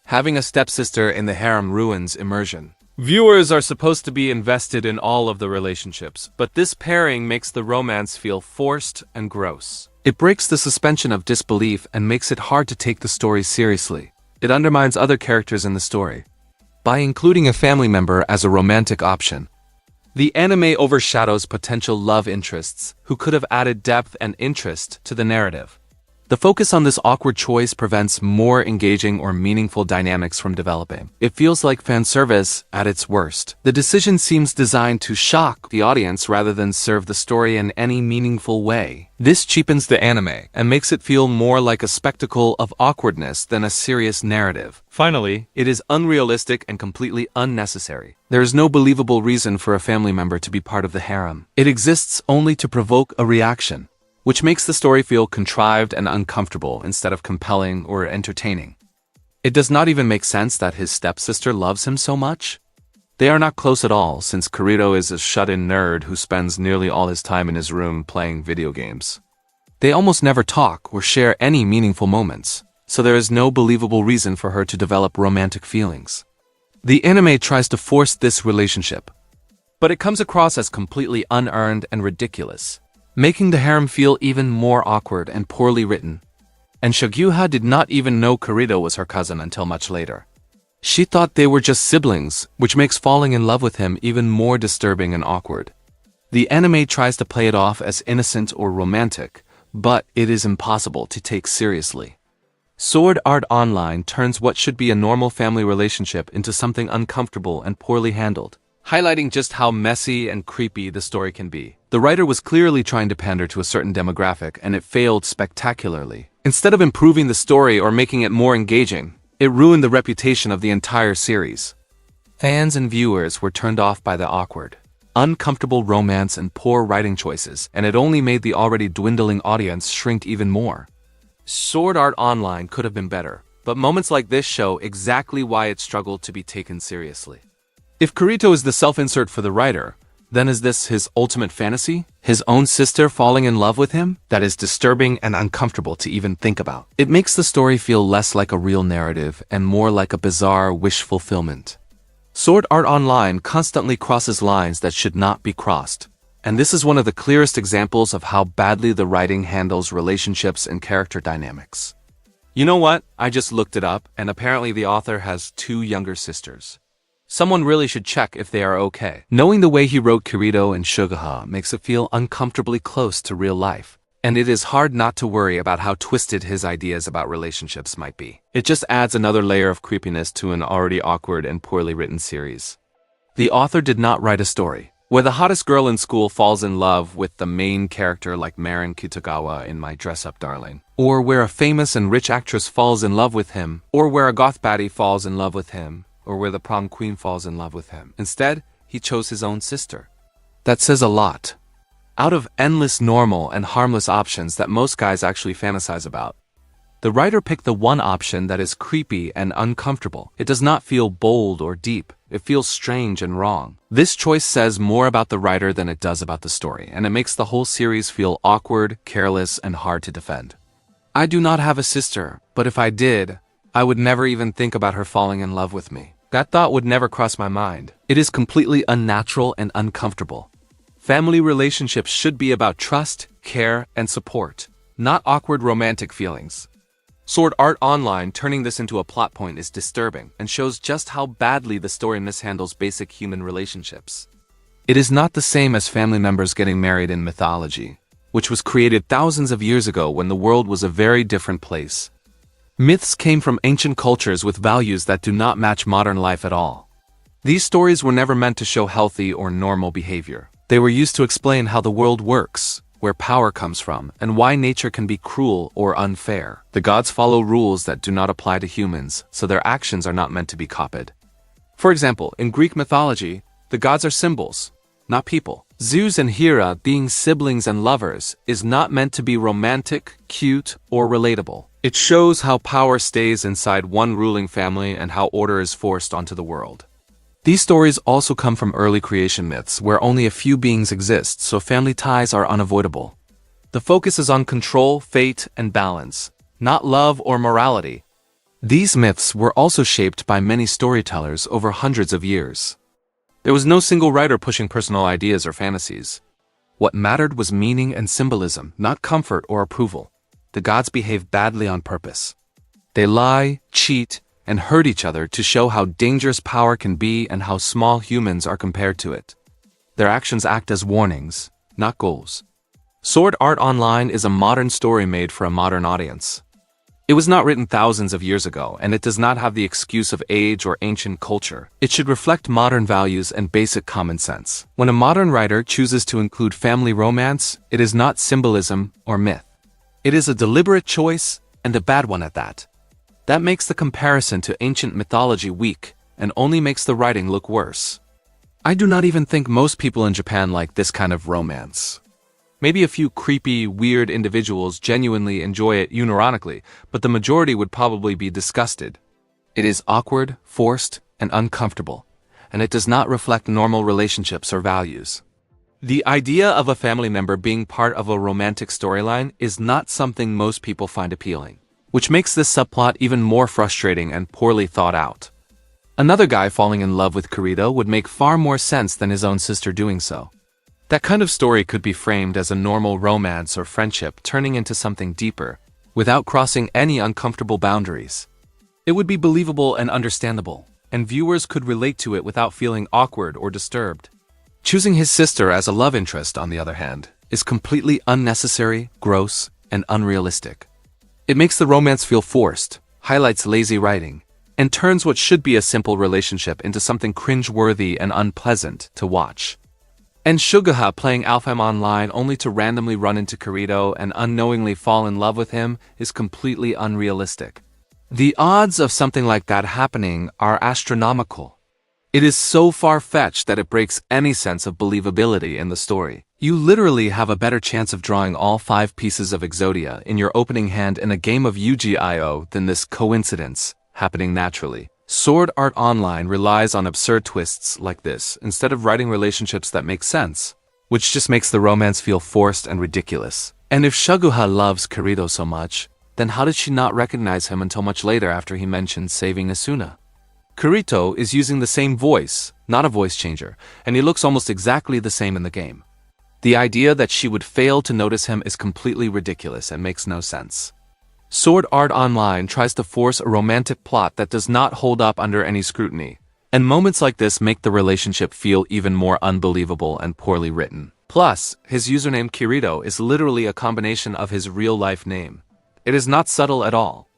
Having a stepsister in the harem ruins immersion. Viewers are supposed to be invested in all of the relationships, but this pairing makes the romance feel forced and gross. It breaks the suspension of disbelief and makes it hard to take the story seriously. It undermines other characters in the story by including a family member as a romantic option. The anime overshadows potential love interests who could have added depth and interest to the narrative. The focus on this awkward choice prevents more engaging or meaningful dynamics from developing. It feels like fan service at its worst. The decision seems designed to shock the audience rather than serve the story in any meaningful way. This cheapens the anime and makes it feel more like a spectacle of awkwardness than a serious narrative. Finally, it is unrealistic and completely unnecessary. There is no believable reason for a family member to be part of the harem. It exists only to provoke a reaction, which makes the story feel contrived and uncomfortable instead of compelling or entertaining. It does not even make sense that his stepsister loves him so much. They are not close at all, since Kirito is a shut-in nerd who spends nearly all his time in his room playing video games. They almost never talk or share any meaningful moments, so there is no believable reason for her to develop romantic feelings. The anime tries to force this relationship, but it comes across as completely unearned and ridiculous, making the harem feel even more awkward and poorly written. And Suguha did not even know Kirito was her cousin until much later. She thought they were just siblings, which makes falling in love with him even more disturbing and awkward. The anime tries to play it off as innocent or romantic, but it is impossible to take seriously. Sword Art Online turns what should be a normal family relationship into something uncomfortable and poorly handled, highlighting just how messy and creepy the story can be. The writer was clearly trying to pander to a certain demographic, and it failed spectacularly. Instead of improving the story or making it more engaging, it ruined the reputation of the entire series. Fans and viewers were turned off by the awkward, uncomfortable romance and poor writing choices, and it only made the already dwindling audience shrink even more. Sword Art Online could have been better, but moments like this show exactly why it struggled to be taken seriously. If Kirito is the self-insert for the writer, then is this his ultimate fantasy? His own sister falling in love with him? That is disturbing and uncomfortable to even think about. It makes the story feel less like a real narrative and more like a bizarre wish fulfillment. Sword Art Online constantly crosses lines that should not be crossed, and this is one of the clearest examples of how badly the writing handles relationships and character dynamics. You know what? I just looked it up, and apparently the author has 2 younger sisters. Someone really should check if they are okay. Knowing the way he wrote Kirito and Suguha makes it feel uncomfortably close to real life, and it is hard not to worry about how twisted his ideas about relationships might be. It just adds another layer of creepiness to an already awkward and poorly written series. The author did not write a story where the hottest girl in school falls in love with the main character like Marin Kitagawa in My Dress-Up Darling, or where a famous and rich actress falls in love with him, or where a goth baddie falls in love with him, or where the prom queen falls in love with him. Instead, he chose his own sister. That says a lot. Out of endless normal and harmless options that most guys actually fantasize about, the writer picked the one option that is creepy and uncomfortable. It does not feel bold or deep. It feels strange and wrong. This choice says more about the writer than it does about the story, and it makes the whole series feel awkward, careless, and hard to defend. I do not have a sister, but if I did, I would never even think about her falling in love with me. That thought would never cross my mind. It is completely unnatural and uncomfortable. Family relationships should be about trust, care, and support, not awkward romantic feelings. Sword Art Online turning this into a plot point is disturbing and shows just how badly the story mishandles basic human relationships. It is not the same as family members getting married in mythology, which was created thousands of years ago when the world was a very different place. Myths came from ancient cultures with values that do not match modern life at all. These stories were never meant to show healthy or normal behavior. They were used to explain how the world works, where power comes from, and why nature can be cruel or unfair. The gods follow rules that do not apply to humans, so their actions are not meant to be copied. For example, in Greek mythology, the gods are symbols, not people. Zeus and Hera, being siblings and lovers, is not meant to be romantic, cute, or relatable. It shows how power stays inside one ruling family and how order is forced onto the world. These stories also come from early creation myths where only a few beings exist, so family ties are unavoidable. The focus is on control, fate, and balance, not love or morality. These myths were also shaped by many storytellers over hundreds of years. There was no single writer pushing personal ideas or fantasies. What mattered was meaning and symbolism, not comfort or approval. The gods behave badly on purpose. They lie, cheat, and hurt each other to show how dangerous power can be and how small humans are compared to it. Their actions act as warnings, not goals. Sword Art Online is a modern story made for a modern audience. It was not written thousands of years ago, and it does not have the excuse of age or ancient culture. It should reflect modern values and basic common sense. When a modern writer chooses to include family romance, it is not symbolism or myth. It is a deliberate choice, and a bad one at that. That makes the comparison to ancient mythology weak, and only makes the writing look worse. I do not even think most people in Japan like this kind of romance. Maybe a few creepy, weird individuals genuinely enjoy it unironically, but the majority would probably be disgusted. It is awkward, forced, and uncomfortable, and it does not reflect normal relationships or values. The idea of a family member being part of a romantic storyline is not something most people find appealing, which makes this subplot even more frustrating and poorly thought out. Another guy falling in love with Kirito would make far more sense than his own sister doing so. That kind of story could be framed as a normal romance or friendship turning into something deeper, without crossing any uncomfortable boundaries. It would be believable and understandable, and viewers could relate to it without feeling awkward or disturbed. Choosing his sister as a love interest, on the other hand, is completely unnecessary, gross, and unrealistic. It makes the romance feel forced, highlights lazy writing, and turns what should be a simple relationship into something cringe-worthy and unpleasant to watch. And Sugaha playing Alfam online only to randomly run into Kirito and unknowingly fall in love with him is completely unrealistic. The odds of something like that happening are astronomical. It is so far-fetched that it breaks any sense of believability in the story. You literally have a better chance of drawing all 5 pieces of Exodia in your opening hand in a game of Yu-Gi-Oh than this coincidence happening naturally. Sword Art Online relies on absurd twists like this instead of writing relationships that make sense, which just makes the romance feel forced and ridiculous. And if Suguha loves Kirito so much, then how did she not recognize him until much later after he mentioned saving Asuna? Kirito is using the same voice, not a voice changer, and he looks almost exactly the same in the game. The idea that she would fail to notice him is completely ridiculous and makes no sense. Sword Art Online tries to force a romantic plot that does not hold up under any scrutiny, and moments like this make the relationship feel even more unbelievable and poorly written. Plus, his username Kirito is literally a combination of his real-life name. It is not subtle at all.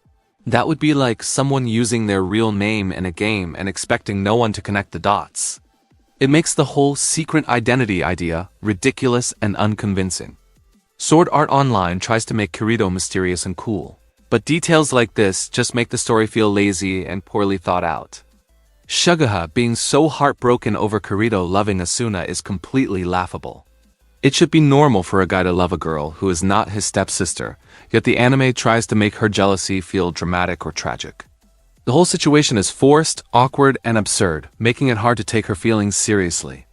That would be like someone using their real name in a game and expecting no one to connect the dots. It makes the whole secret identity idea ridiculous and unconvincing. Sword Art Online tries to make Kirito mysterious and cool, but details like this just make the story feel lazy and poorly thought out. Sugaha being so heartbroken over Kirito loving Asuna is completely laughable. It should be normal for a guy to love a girl who is not his stepsister, yet the anime tries to make her jealousy feel dramatic or tragic. The whole situation is forced, awkward, and absurd, making it hard to take her feelings seriously.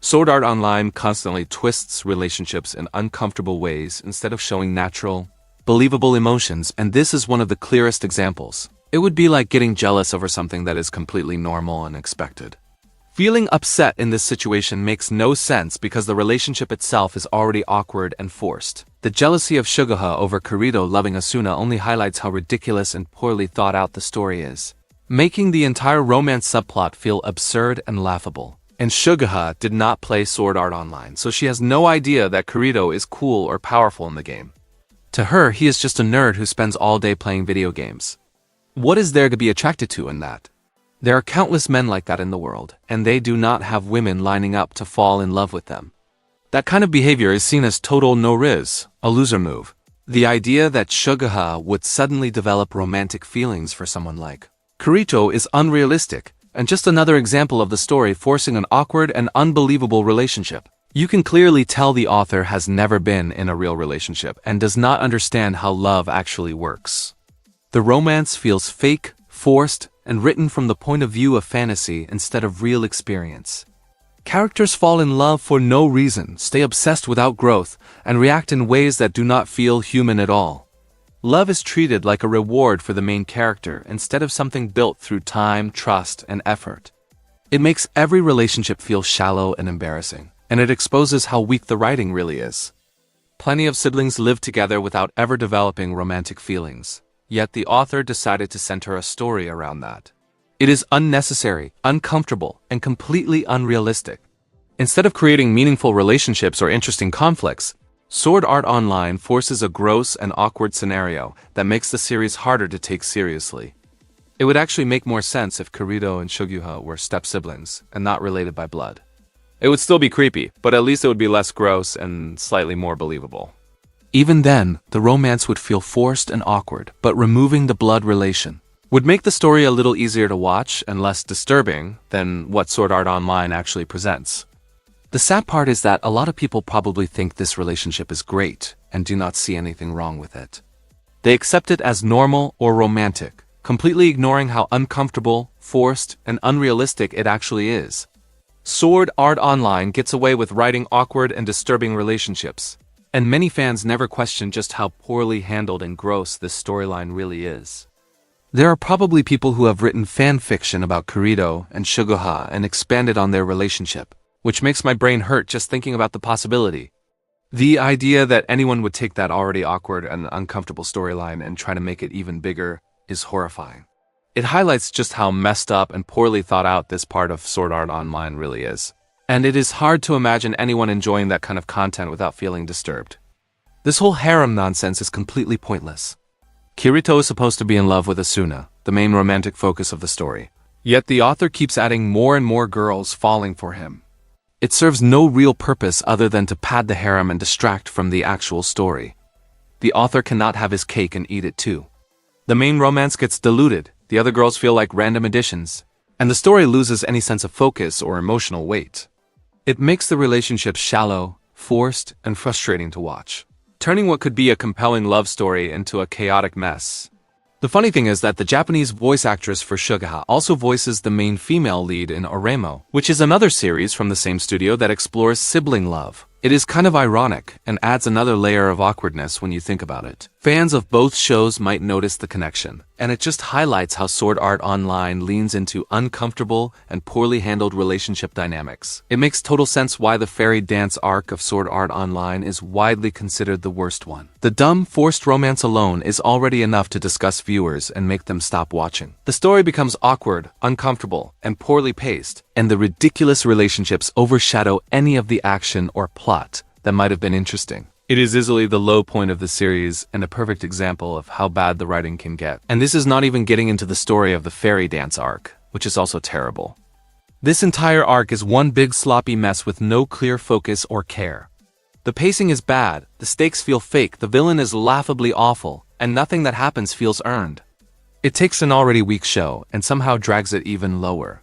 Sword Art Online constantly twists relationships in uncomfortable ways instead of showing natural, believable emotions, and this is one of the clearest examples. It would be like getting jealous over something that is completely normal and expected. Feeling upset in this situation makes no sense because the relationship itself is already awkward and forced. The jealousy of Sugaha over Kirito loving Asuna only highlights how ridiculous and poorly thought out the story is, making the entire romance subplot feel absurd and laughable. And Sugaha did not play Sword Art Online, so she has no idea that Kirito is cool or powerful in the game. To her, he is just a nerd who spends all day playing video games. What is there to be attracted to in that? There are countless men like that in the world, and they do not have women lining up to fall in love with them. That kind of behavior is seen as total no-riz, a loser move. The idea that Sugaha would suddenly develop romantic feelings for someone like Kirito is unrealistic, and just another example of the story forcing an awkward and unbelievable relationship. You can clearly tell the author has never been in a real relationship and does not understand how love actually works. The romance feels fake, forced, and written from the point of view of fantasy instead of real experience. Characters fall in love for no reason, stay obsessed without growth, and react in ways that do not feel human at all. Love is treated like a reward for the main character instead of something built through time, trust, and effort. It makes every relationship feel shallow and embarrassing, and it exposes how weak the writing really is. Plenty of siblings live together without ever developing romantic feelings. Yet the author decided to center a story around that. It is unnecessary, uncomfortable, and completely unrealistic. Instead of creating meaningful relationships or interesting conflicts, Sword Art Online forces a gross and awkward scenario that makes the series harder to take seriously. It would actually make more sense if Kirito and Sugaha were step-siblings and not related by blood. It would still be creepy, but at least it would be less gross and slightly more believable. Even then, the romance would feel forced and awkward, but removing the blood relation would make the story a little easier to watch and less disturbing than what Sword Art Online actually presents. The sad part is that a lot of people probably think this relationship is great and do not see anything wrong with it. They accept it as normal or romantic, completely ignoring how uncomfortable, forced, and unrealistic it actually is. Sword Art Online gets away with writing awkward and disturbing relationships, and many fans never question just how poorly handled and gross this storyline really is. There are probably people who have written fan fiction about Kirito and Sugaha and expanded on their relationship, which makes my brain hurt just thinking about the possibility. The idea that anyone would take that already awkward and uncomfortable storyline and try to make it even bigger is horrifying. It highlights just how messed up and poorly thought out this part of Sword Art Online really is. And it is hard to imagine anyone enjoying that kind of content without feeling disturbed. This whole harem nonsense is completely pointless. Kirito is supposed to be in love with Asuna, the main romantic focus of the story. Yet the author keeps adding more and more girls falling for him. It serves no real purpose other than to pad the harem and distract from the actual story. The author cannot have his cake and eat it too. The main romance gets diluted, the other girls feel like random additions, and the story loses any sense of focus or emotional weight. It makes the relationship shallow, forced, and frustrating to watch, turning what could be a compelling love story into a chaotic mess. The funny thing is that the Japanese voice actress for Sugaha also voices the main female lead in Oremo, which is another series from the same studio that explores sibling love. It is kind of ironic and adds another layer of awkwardness when you think about it. Fans of both shows might notice the connection, and it just highlights how Sword Art Online leans into uncomfortable and poorly handled relationship dynamics. It makes total sense why the fairy dance arc of Sword Art Online is widely considered the worst one. The dumb, forced romance alone is already enough to disgust viewers and make them stop watching. The story becomes awkward, uncomfortable, and poorly paced, and the ridiculous relationships overshadow any of the action or plot that might have been interesting. It is easily the low point of the series and a perfect example of how bad the writing can get. And this is not even getting into the story of the fairy dance arc, which is also terrible. This entire arc is one big sloppy mess with no clear focus or care. The pacing is bad, the stakes feel fake, the villain is laughably awful, and nothing that happens feels earned. It takes an already weak show and somehow drags it even lower.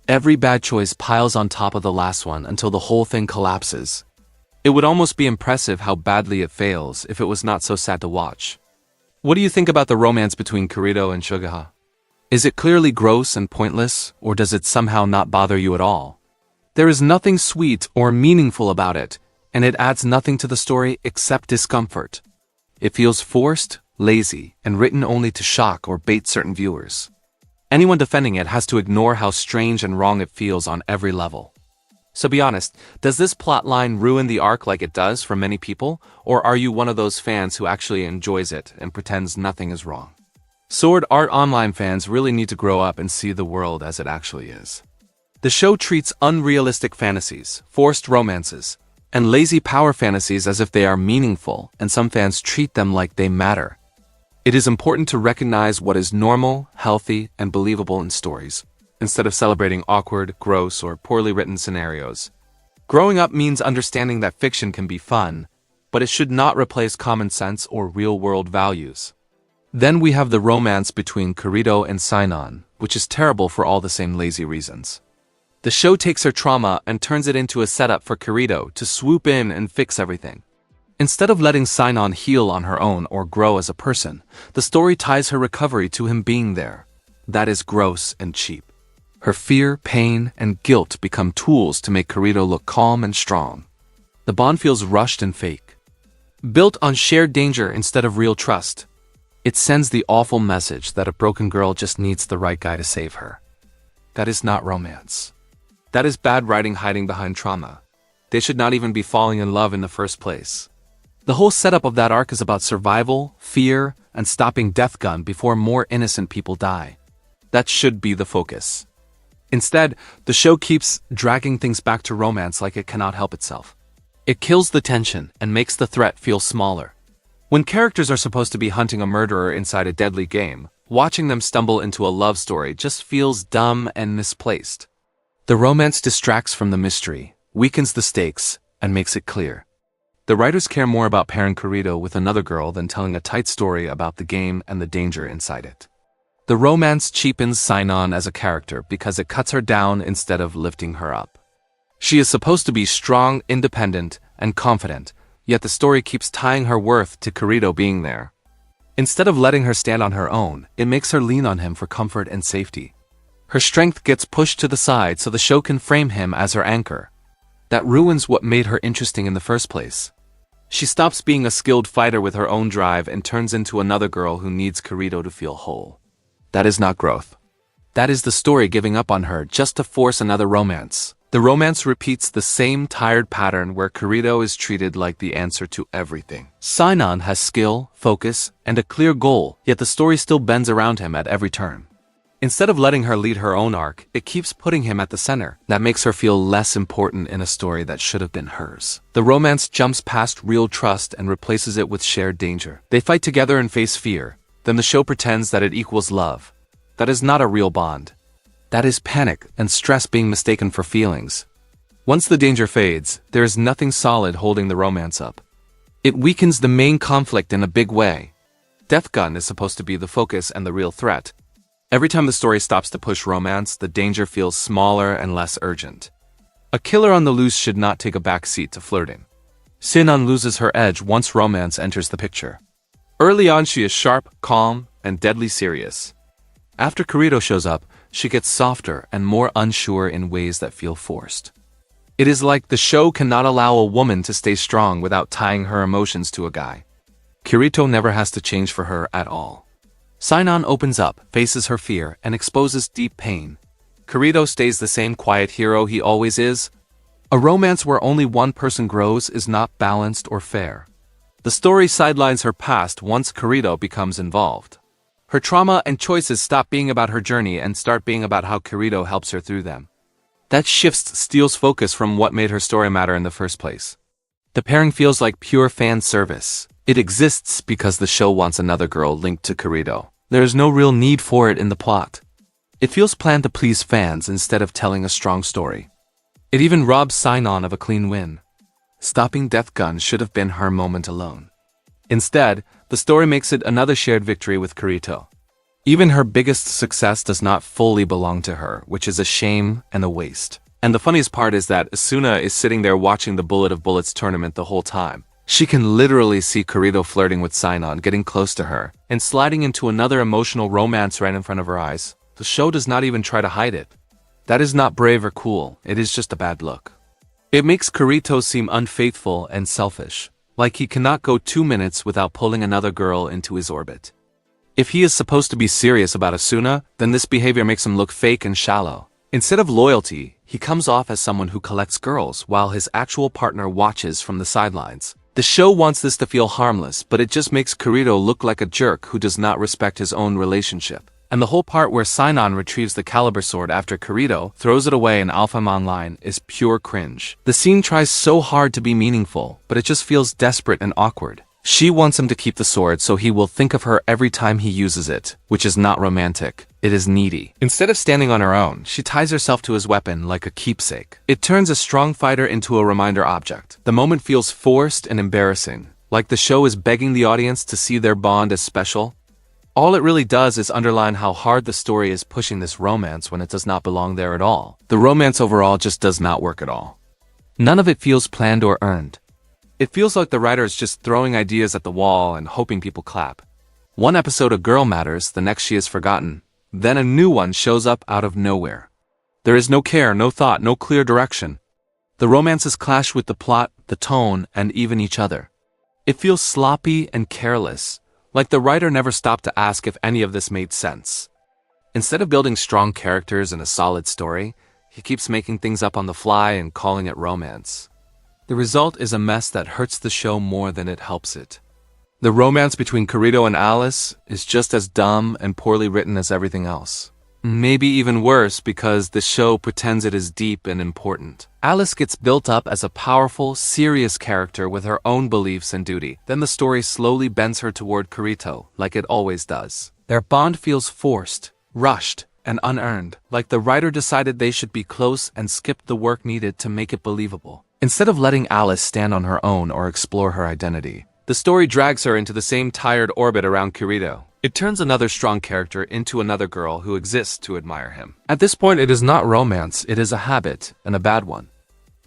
Every bad choice piles on top of the last one until the whole thing collapses. It would almost be impressive how badly it fails if it was not so sad to watch. What do you think about the romance between Kirito and Sugaha? Is it clearly gross and pointless, or does it somehow not bother you at all? There is nothing sweet or meaningful about it, and it adds nothing to the story except discomfort. It feels forced, lazy, and written only to shock or bait certain viewers. Anyone defending it has to ignore how strange and wrong it feels on every level. So be honest, does this plotline ruin the arc like it does for many people, or are you one of those fans who actually enjoys it and pretends nothing is wrong? Sword Art Online fans really need to grow up and see the world as it actually is. The show treats unrealistic fantasies, forced romances, and lazy power fantasies as if they are meaningful, and some fans treat them like they matter. It is important to recognize what is normal, healthy, and believable in stories, instead of celebrating awkward, gross, or poorly written scenarios. Growing up means understanding that fiction can be fun, but it should not replace common sense or real-world values. Then we have the romance between Kirito and Sinon, which is terrible for all the same lazy reasons. The show takes her trauma and turns it into a setup for Kirito to swoop in and fix everything. Instead of letting Sinon heal on her own or grow as a person, the story ties her recovery to him being there. That is gross and cheap. Her fear, pain, and guilt become tools to make Kirito look calm and strong. The bond feels rushed and fake. Built on shared danger instead of real trust. It sends the awful message that a broken girl just needs the right guy to save her. That is not romance. That is bad writing hiding behind trauma. They should not even be falling in love in the first place. The whole setup of that arc is about survival, fear, and stopping Death Gun before more innocent people die. That should be the focus. Instead, the show keeps dragging things back to romance like it cannot help itself. It kills the tension and makes the threat feel smaller. When characters are supposed to be hunting a murderer inside a deadly game, watching them stumble into a love story just feels dumb and misplaced. The romance distracts from the mystery, weakens the stakes, and makes it clear. The writers care more about pairing Kirito with another girl than telling a tight story about the game and the danger inside it. The romance cheapens Sinon as a character because it cuts her down instead of lifting her up. She is supposed to be strong, independent, and confident, yet the story keeps tying her worth to Kirito being there. Instead of letting her stand on her own, it makes her lean on him for comfort and safety. Her strength gets pushed to the side so the show can frame him as her anchor. That ruins what made her interesting in the first place. She stops being a skilled fighter with her own drive and turns into another girl who needs Kirito to feel whole. That is not growth. That is the story giving up on her just to force another romance. The romance repeats the same tired pattern where Kirito is treated like the answer to everything. Sinon has skill, focus, and a clear goal, yet the story still bends around him at every turn. Instead of letting her lead her own arc, it keeps putting him at the center. That makes her feel less important in a story that should have been hers. The romance jumps past real trust and replaces it with shared danger. They fight together and face fear. Then the show pretends that it equals love. That is not a real bond. That is panic and stress being mistaken for feelings. Once the danger fades, there is nothing solid holding the romance up. It weakens the main conflict in a big way. Death Gun is supposed to be the focus and the real threat. Every time the story stops to push romance, the danger feels smaller and less urgent. A killer on the loose should not take a back seat to flirting. Sinon loses her edge once romance enters the picture. Early on, she is sharp, calm, and deadly serious. After Kirito shows up, she gets softer and more unsure in ways that feel forced. It is like the show cannot allow a woman to stay strong without tying her emotions to a guy. Kirito never has to change for her at all. Sinon opens up, faces her fear, and exposes deep pain. Kirito stays the same quiet hero he always is. A romance where only one person grows is not balanced or fair. The story sidelines her past once Kirito becomes involved. Her trauma and choices stop being about her journey and start being about how Kirito helps her through them. That shift steals focus from what made her story matter in the first place. The pairing feels like pure fan service. It exists because the show wants another girl linked to Kirito. There is no real need for it in the plot. It feels planned to please fans instead of telling a strong story. It even robs Sinon of a clean win. Stopping Death Gun should have been her moment alone. Instead, the story makes it another shared victory with Kirito. Even her biggest success does not fully belong to her, which is a shame and a waste. And the funniest part is that Asuna is sitting there watching the Bullet of Bullets tournament the whole time. She can literally see Kirito flirting with Sinon, getting close to her, and sliding into another emotional romance right in front of her eyes. The show does not even try to hide it. That is not brave or cool, it is just a bad look. It makes Kirito seem unfaithful and selfish, like he cannot go 2 minutes without pulling another girl into his orbit. If he is supposed to be serious about Asuna, then this behavior makes him look fake and shallow. Instead of loyalty, he comes off as someone who collects girls while his actual partner watches from the sidelines. The show wants this to feel harmless, but it just makes Kirito look like a jerk who does not respect his own relationship. And the whole part where Sinon retrieves the Caliber sword after Kirito throws it away in Alpha Online is pure cringe. The scene tries so hard to be meaningful, but it just feels desperate and awkward. She wants him to keep the sword so he will think of her every time he uses it, which is not romantic. It is needy. Instead of standing on her own, she ties herself to his weapon like a keepsake. It turns a strong fighter into a reminder object. The moment feels forced and embarrassing, like the show is begging the audience to see their bond as special. All it really does is underline how hard the story is pushing this romance when it does not belong there at all. The romance overall just does not work at all. None of it feels planned or earned. It feels like the writer is just throwing ideas at the wall and hoping people clap. One episode a girl matters, the next she is forgotten. Then a new one shows up out of nowhere. There is no care, no thought, no clear direction. The romances clash with the plot, the tone, and even each other. It feels sloppy and careless, like the writer never stopped to ask if any of this made sense. Instead of building strong characters and a solid story, he keeps making things up on the fly and calling it romance. The result is a mess that hurts the show more than it helps it. The romance between Kirito and Alice is just as dumb and poorly written as everything else. Maybe even worse because the show pretends it is deep and important. Alice gets built up as a powerful, serious character with her own beliefs and duty. Then the story slowly bends her toward Kirito, like it always does. Their bond feels forced, rushed, and unearned, like the writer decided they should be close and skipped the work needed to make it believable. Instead of letting Alice stand on her own or explore her identity, the story drags her into the same tired orbit around Kirito. It turns another strong character into another girl who exists to admire him. At this point, it is not romance, it is a habit, and a bad one.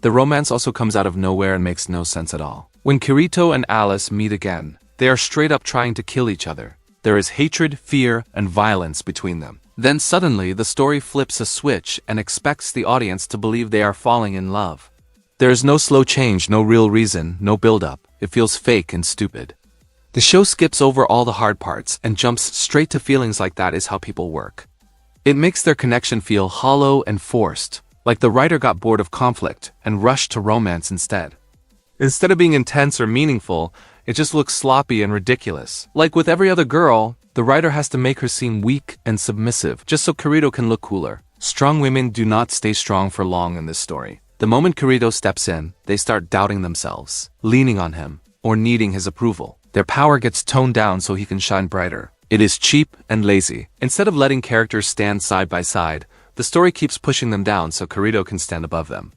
The romance also comes out of nowhere and makes no sense at all. When Kirito and Alice meet again, they are straight up trying to kill each other. There is hatred, fear, and violence between them. Then suddenly, the story flips a switch and expects the audience to believe they are falling in love. There is no slow change, no real reason, no build-up. It feels fake and stupid. The show skips over all the hard parts and jumps straight to feelings like that is how people work. It makes their connection feel hollow and forced, like the writer got bored of conflict and rushed to romance instead. Instead of being intense or meaningful, it just looks sloppy and ridiculous. Like with every other girl, the writer has to make her seem weak and submissive just so Kirito can look cooler. Strong women do not stay strong for long in this story. The moment Kirito steps in, they start doubting themselves, leaning on him, or needing his approval. Their power gets toned down so he can shine brighter. It is cheap and lazy. Instead of letting characters stand side by side, the story keeps pushing them down so Kirito can stand above them.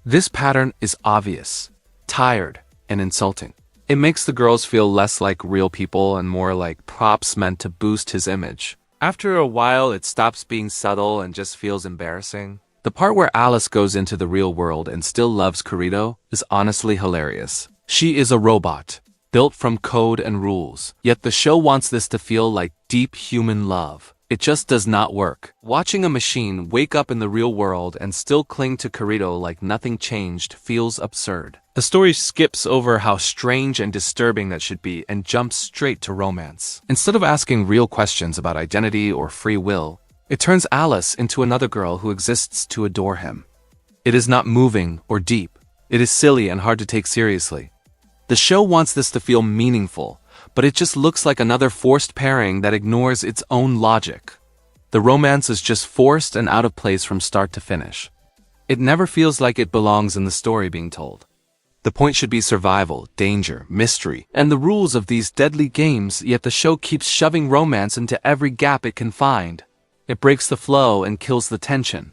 This pattern is obvious, tired, and insulting. It makes the girls feel less like real people and more like props meant to boost his image. After a while, it stops being subtle and just feels embarrassing. The part where Alice goes into the real world and still loves Kirito is honestly hilarious. She is a robot, built from code and rules, yet the show wants this to feel like deep human love. It just does not work. Watching a machine wake up in the real world and still cling to Kirito like nothing changed feels absurd. The story skips over how strange and disturbing that should be and jumps straight to romance. Instead of asking real questions about identity or free will, it turns Alice into another girl who exists to adore him. It is not moving or deep. It is silly and hard to take seriously. The show wants this to feel meaningful, but it just looks like another forced pairing that ignores its own logic. The romance is just forced and out of place from start to finish. It never feels like it belongs in the story being told. The point should be survival, danger, mystery, and the rules of these deadly games, yet the show keeps shoving romance into every gap it can find. It breaks the flow and kills the tension.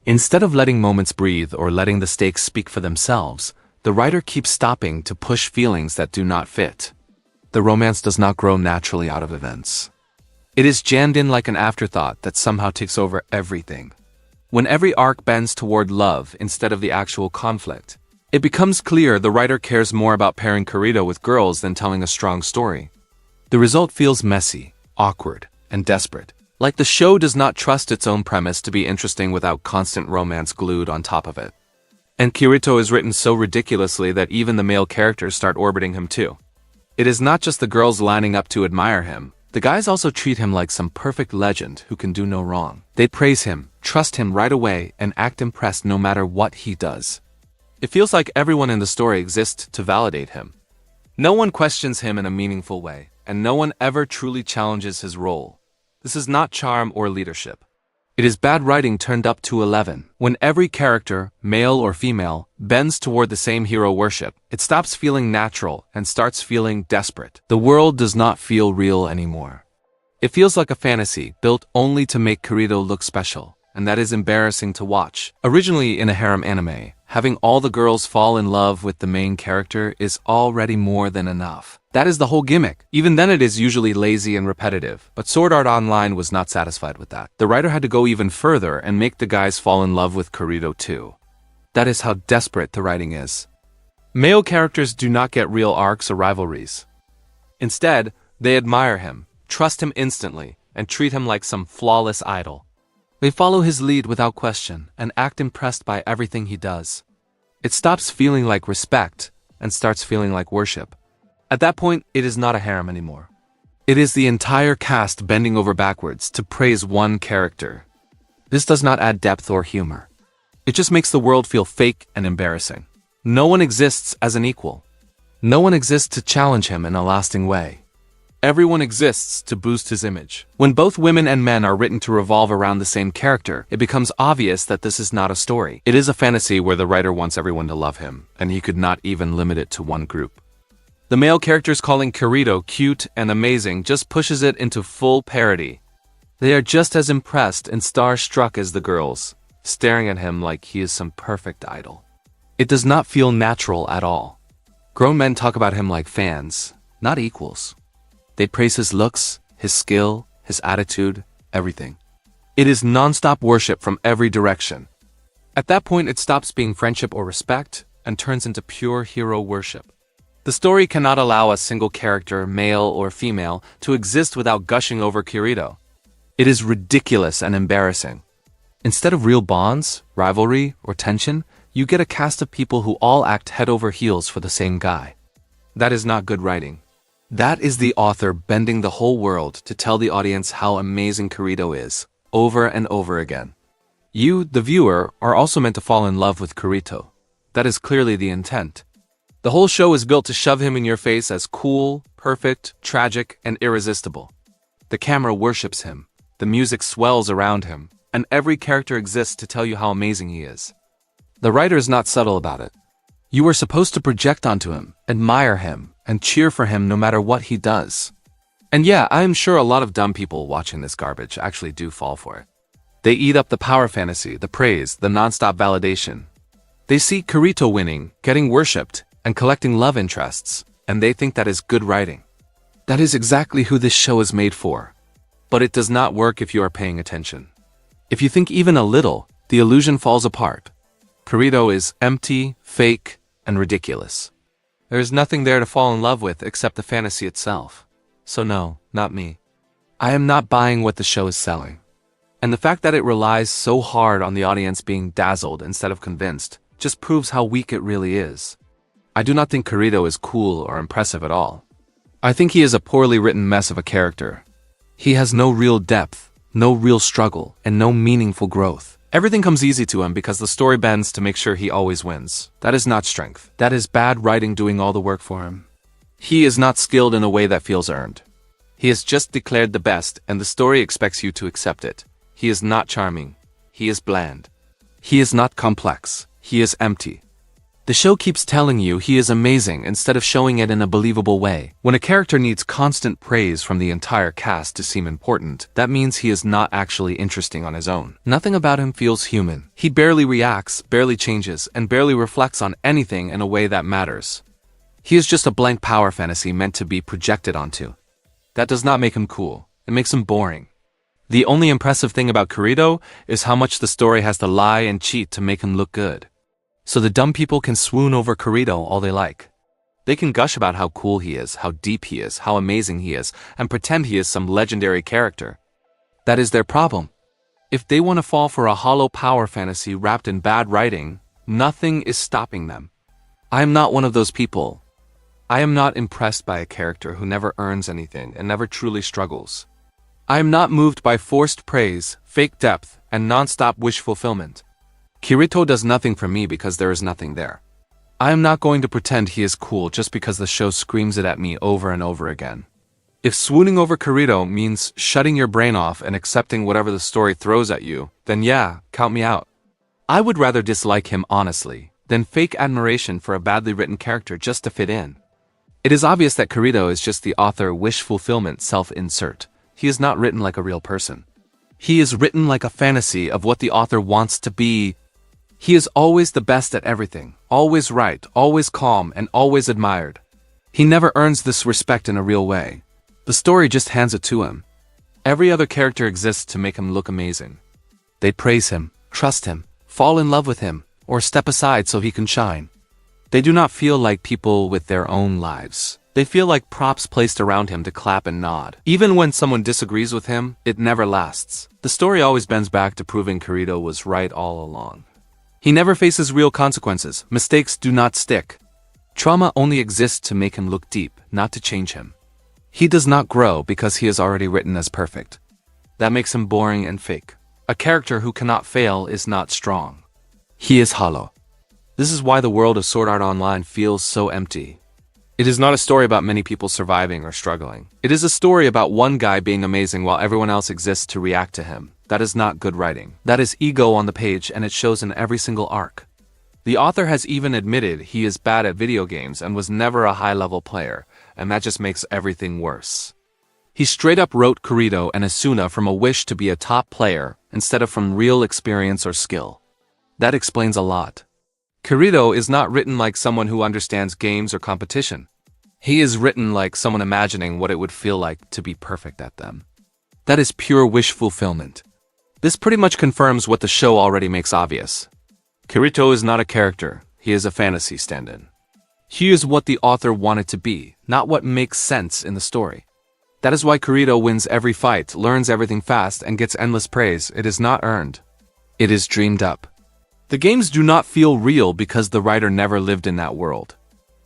Instead of letting moments breathe or letting the stakes speak for themselves, the writer keeps stopping to push feelings that do not fit. The romance does not grow naturally out of events. It is jammed in like an afterthought that somehow takes over everything. When every arc bends toward love instead of the actual conflict, it becomes clear the writer cares more about pairing Kirito with girls than telling a strong story. The result feels messy, awkward, and desperate, like the show does not trust its own premise to be interesting without constant romance glued on top of it. And Kirito is written so ridiculously that even the male characters start orbiting him too. It is not just the girls lining up to admire him, the guys also treat him like some perfect legend who can do no wrong. They praise him, trust him right away, and act impressed no matter what he does. It feels like everyone in the story exists to validate him. No one questions him in a meaningful way, and no one ever truly challenges his role. This is not charm or leadership. It is bad writing turned up to 11. When every character, male or female, bends toward the same hero worship, it stops feeling natural and starts feeling desperate. The world does not feel real anymore. It feels like a fantasy built only to make Kirito look special, and that is embarrassing to watch. Originally in a harem anime, having all the girls fall in love with the main character is already more than enough. That is the whole gimmick. Even then it is usually lazy and repetitive, but Sword Art Online was not satisfied with that. The writer had to go even further and make the guys fall in love with Kirito too. That is how desperate the writing is. Male characters do not get real arcs or rivalries. Instead, they admire him, trust him instantly, and treat him like some flawless idol. They follow his lead without question and act impressed by everything he does. It stops feeling like respect and starts feeling like worship. At that point, it is not a harem anymore. It is the entire cast bending over backwards to praise one character. This does not add depth or humor. It just makes the world feel fake and embarrassing. No one exists as an equal. No one exists to challenge him in a lasting way. Everyone exists to boost his image. When both women and men are written to revolve around the same character, it becomes obvious that this is not a story. It is a fantasy where the writer wants everyone to love him, and he could not even limit it to one group. The male characters calling Kirito cute and amazing just pushes it into full parody. They are just as impressed and star-struck as the girls, staring at him like he is some perfect idol. It does not feel natural at all. Grown men talk about him like fans, not equals. They praise his looks, his skill, his attitude, everything. It is non-stop worship from every direction. At that point, it stops being friendship or respect and turns into pure hero worship. The story cannot allow a single character, male or female, to exist without gushing over Kirito. It is ridiculous and embarrassing. Instead of real bonds, rivalry, or tension, you get a cast of people who all act head over heels for the same guy. That is not good writing. That is the author bending the whole world to tell the audience how amazing Kirito is, over and over again. You, the viewer, are also meant to fall in love with Kirito. That is clearly the intent. The whole show is built to shove him in your face as cool, perfect, tragic, and irresistible. The camera worships him, the music swells around him, and every character exists to tell you how amazing he is. The writer is not subtle about it. You are supposed to project onto him, admire him, and cheer for him no matter what he does. And yeah, I am sure a lot of dumb people watching this garbage actually do fall for it. They eat up the power fantasy, the praise, the non-stop validation. They see Kirito winning, getting worshipped, and collecting love interests, and they think that is good writing. That is exactly who this show is made for. But it does not work if you are paying attention. If you think even a little, the illusion falls apart. Kirito is empty, fake, and ridiculous. There is nothing there to fall in love with except the fantasy itself. So no, not me. I am not buying what the show is selling. And the fact that it relies so hard on the audience being dazzled instead of convinced just proves how weak it really is. I do not think Kirito is cool or impressive at all. I think he is a poorly written mess of a character. He has no real depth, no real struggle, and no meaningful growth. Everything comes easy to him because the story bends to make sure he always wins. That is not strength. That is bad writing doing all the work for him. He is not skilled in a way that feels earned. He has just declared the best, and the story expects you to accept it. He is not charming. He is bland. He is not complex. He is empty. The show keeps telling you he is amazing instead of showing it in a believable way. When a character needs constant praise from the entire cast to seem important, that means he is not actually interesting on his own. Nothing about him feels human. He barely reacts, barely changes, and barely reflects on anything in a way that matters. He is just a blank power fantasy meant to be projected onto. That does not make him cool. It makes him boring. The only impressive thing about Kirito is how much the story has to lie and cheat to make him look good. So the dumb people can swoon over Kirito all they like. They can gush about how cool he is, how deep he is, how amazing he is, and pretend he is some legendary character. That is their problem. If they want to fall for a hollow power fantasy wrapped in bad writing, nothing is stopping them. I am not one of those people. I am not impressed by a character who never earns anything and never truly struggles. I am not moved by forced praise, fake depth, and non-stop wish fulfillment. Kirito does nothing for me because there is nothing there. I am not going to pretend he is cool just because the show screams it at me over and over again. If swooning over Kirito means shutting your brain off and accepting whatever the story throws at you, then yeah, count me out. I would rather dislike him honestly than fake admiration for a badly written character just to fit in. It is obvious that Kirito is just the author wish fulfillment self-insert. He is not written like a real person. He is written like a fantasy of what the author wants to be. He is always the best at everything, always right, always calm, and always admired. He never earns this respect in a real way. The story just hands it to him. Every other character exists to make him look amazing. They praise him, trust him, fall in love with him, or step aside so he can shine. They do not feel like people with their own lives. They feel like props placed around him to clap and nod. Even when someone disagrees with him, it never lasts. The story always bends back to proving Kirito was right all along. He never faces real consequences. Mistakes do not stick. Trauma only exists to make him look deep, not to change him. He does not grow because he is already written as perfect. That makes him boring and fake. A character who cannot fail is not strong. He is hollow. This is why the world of Sword Art Online feels so empty. It is not a story about many people surviving or struggling. It is a story about one guy being amazing while everyone else exists to react to him. That is not good writing. That is ego on the page, and it shows in every single arc. The author has even admitted he is bad at video games and was never a high-level player, and that just makes everything worse. He straight up wrote Kirito and Asuna from a wish to be a top player instead of from real experience or skill. That explains a lot. Kirito is not written like someone who understands games or competition. He is written like someone imagining what it would feel like to be perfect at them. That is pure wish fulfillment. This pretty much confirms what the show already makes obvious. Kirito is not a character, he is a fantasy stand-in. He is what the author wanted to be, not what makes sense in the story. That is why Kirito wins every fight, learns everything fast, and gets endless praise. It is not earned. It is dreamed up. The games do not feel real because the writer never lived in that world.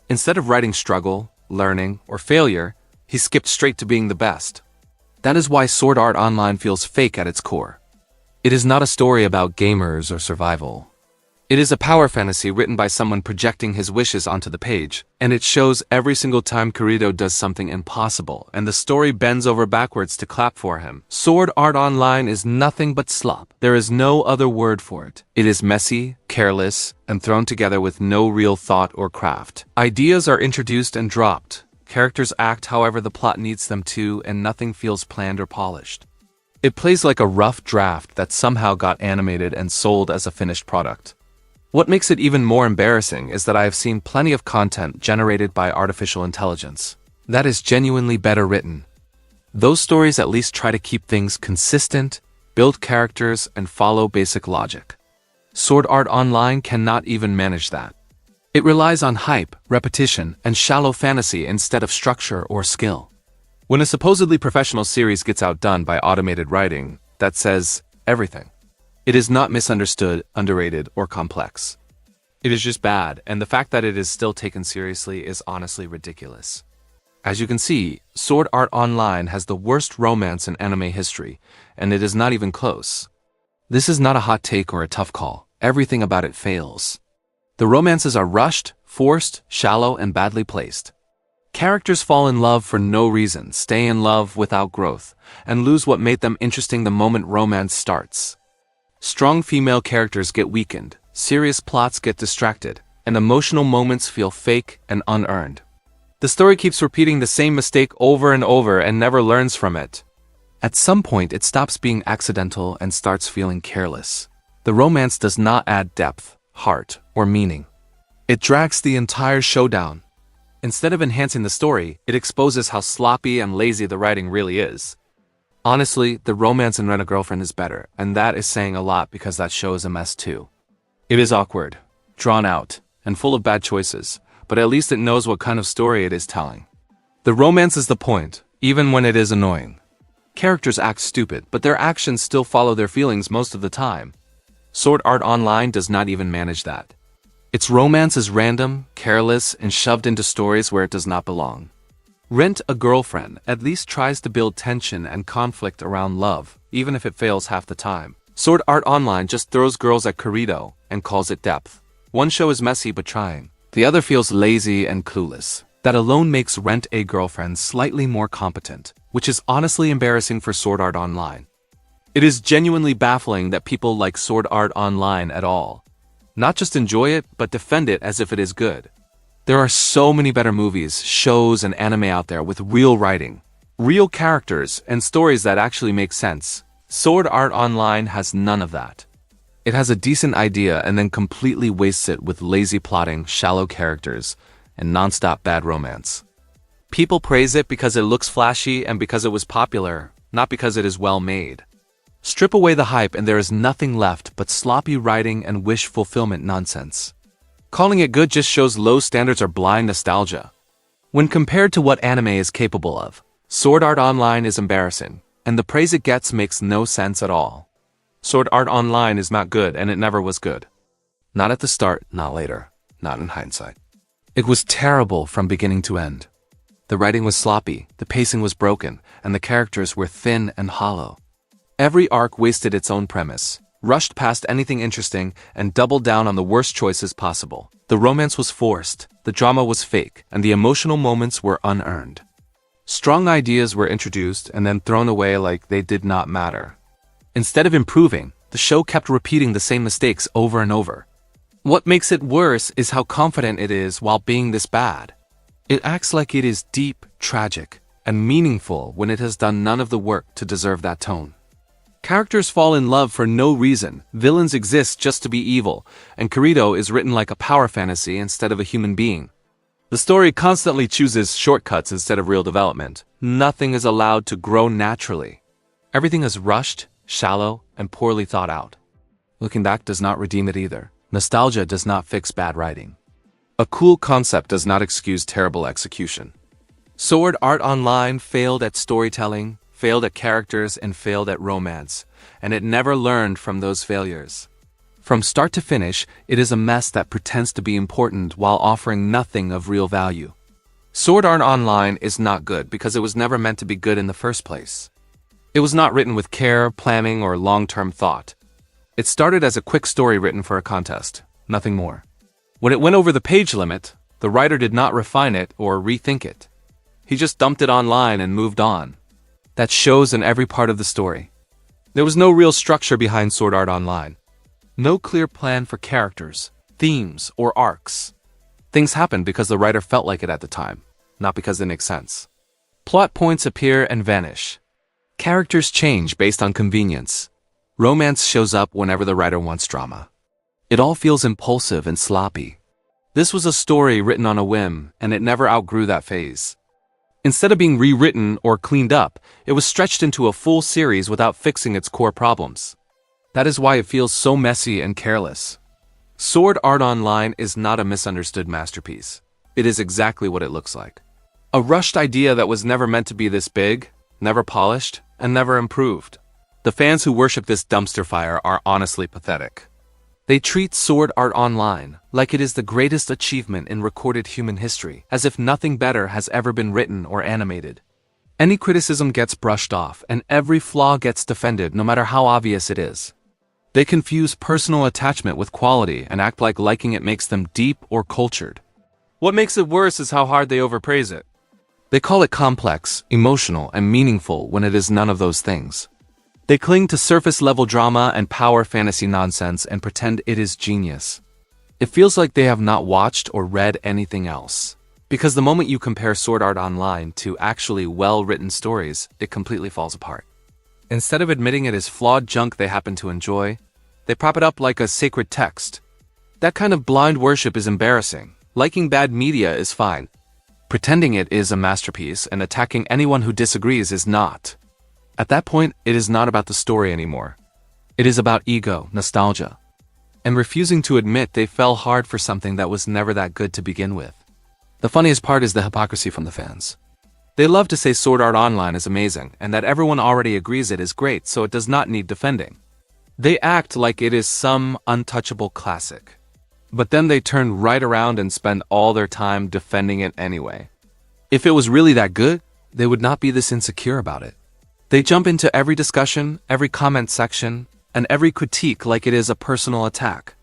Instead of writing struggle, learning, or failure, he skipped straight to being the best. That is why Sword Art Online feels fake at its core. It is not a story about gamers or survival. It is a power fantasy written by someone projecting his wishes onto the page, and it shows every single time Kirito does something impossible, and the story bends over backwards to clap for him. Sword Art Online is nothing but slop. There is no other word for it. It is messy, careless, and thrown together with no real thought or craft. Ideas are introduced and dropped. Characters act however the plot needs them to, and nothing feels planned or polished. It plays like a rough draft that somehow got animated and sold as a finished product. What makes it even more embarrassing is that I have seen plenty of content generated by artificial intelligence. That is genuinely better written. Those stories at least try to keep things consistent, build characters, and follow basic logic. Sword Art Online cannot even manage that. It relies on hype, repetition, and shallow fantasy instead of structure or skill. When a supposedly professional series gets outdone by automated writing, that says everything. It is not misunderstood, underrated, or complex. It is just bad, and the fact that it is still taken seriously is honestly ridiculous. As you can see, Sword Art Online has the worst romance in anime history, and it is not even close. This is not a hot take or a tough call. Everything about it fails. The romances are rushed, forced, shallow, and badly placed. Characters fall in love for no reason, stay in love without growth, and lose what made them interesting the moment romance starts. Strong female characters get weakened, serious plots get distracted, and emotional moments feel fake and unearned. The story keeps repeating the same mistake over and over and never learns from it. At some point, it stops being accidental and starts feeling careless. The romance does not add depth, heart, or meaning. It drags the entire show down. Instead of enhancing the story, it exposes how sloppy and lazy the writing really is. Honestly, the romance in Rent a Girlfriend is better, and that is saying a lot because that show is a mess too. It is awkward, drawn out, and full of bad choices, but at least it knows what kind of story it is telling. The romance is the point, even when it is annoying. Characters act stupid, but their actions still follow their feelings most of the time. Sword Art Online does not even manage that. Its romance is random, careless, and shoved into stories where it does not belong. Rent a Girlfriend at least tries to build tension and conflict around love, even if it fails half the time. Sword Art Online just throws girls at Kirito and calls it depth. One show is messy but trying. The other feels lazy and clueless. That alone makes Rent a Girlfriend slightly more competent, which is honestly embarrassing for Sword Art Online. It is genuinely baffling that people like Sword Art Online at all. Not just enjoy it, but defend it as if it is good. There are so many better movies, shows, and anime out there with real writing, real characters, and stories that actually make sense. Sword Art Online has none of that. It has a decent idea and then completely wastes it with lazy plotting, shallow characters, and non-stop bad romance. People praise it because it looks flashy and because it was popular, not because it is well made. Strip away the hype and there is nothing left but sloppy writing and wish fulfillment nonsense. Calling it good just shows low standards or blind nostalgia. When compared to what anime is capable of, Sword Art Online is embarrassing, and the praise it gets makes no sense at all. Sword Art Online is not good, and it never was good. Not at the start, not later, not in hindsight. It was terrible from beginning to end. The writing was sloppy, the pacing was broken, and the characters were thin and hollow. Every arc wasted its own premise, rushed past anything interesting, and doubled down on the worst choices possible. The romance was forced, the drama was fake, and the emotional moments were unearned. Strong ideas were introduced and then thrown away like they did not matter. Instead of improving, the show kept repeating the same mistakes over and over. What makes it worse is how confident it is while being this bad. It acts like it is deep, tragic, and meaningful when it has done none of the work to deserve that tone. Characters fall in love for no reason, villains exist just to be evil, and Kirito is written like a power fantasy instead of a human being. The story constantly chooses shortcuts instead of real development. Nothing is allowed to grow naturally. Everything is rushed, shallow, and poorly thought out. Looking back does not redeem it either. Nostalgia does not fix bad writing. A cool concept does not excuse terrible execution. Sword Art Online failed at storytelling, failed at characters, and failed at romance, and it never learned from those failures. From start to finish, it is a mess that pretends to be important while offering nothing of real value. Sword Art Online is not good because it was never meant to be good in the first place. It was not written with care, planning, or long-term thought. It started as a quick story written for a contest, nothing more. When it went over the page limit, the writer did not refine it or rethink it. He just dumped it online and moved on. That shows in every part of the story. There was no real structure behind Sword Art Online. No clear plan for characters, themes, or arcs. Things happened because the writer felt like it at the time, not because they make sense. Plot points appear and vanish. Characters change based on convenience. Romance shows up whenever the writer wants drama. It all feels impulsive and sloppy. This was a story written on a whim, and it never outgrew that phase. Instead of being rewritten or cleaned up, it was stretched into a full series without fixing its core problems. That is why it feels so messy and careless. Sword Art Online is not a misunderstood masterpiece. It is exactly what it looks like. A rushed idea that was never meant to be this big, never polished, and never improved. The fans who worship this dumpster fire are honestly pathetic. They treat Sword Art Online like it is the greatest achievement in recorded human history, as if nothing better has ever been written or animated. Any criticism gets brushed off, and every flaw gets defended no matter how obvious it is. They confuse personal attachment with quality and act like liking it makes them deep or cultured. What makes it worse is how hard they overpraise it. They call it complex, emotional, and meaningful when it is none of those things. They cling to surface-level drama and power fantasy nonsense and pretend it is genius. It feels like they have not watched or read anything else. Because the moment you compare Sword Art Online to actually well-written stories, it completely falls apart. Instead of admitting it is flawed junk they happen to enjoy, they prop it up like a sacred text. That kind of blind worship is embarrassing. Liking bad media is fine. Pretending it is a masterpiece and attacking anyone who disagrees is not. At that point, it is not about the story anymore. It is about ego, nostalgia, and refusing to admit they fell hard for something that was never that good to begin with. The funniest part is the hypocrisy from the fans. They love to say Sword Art Online is amazing and that everyone already agrees it is great, so it does not need defending. They act like it is some untouchable classic. But then they turn right around and spend all their time defending it anyway. If it was really that good, they would not be this insecure about it. They jump into every discussion, every comment section, and every critique like it is a personal attack.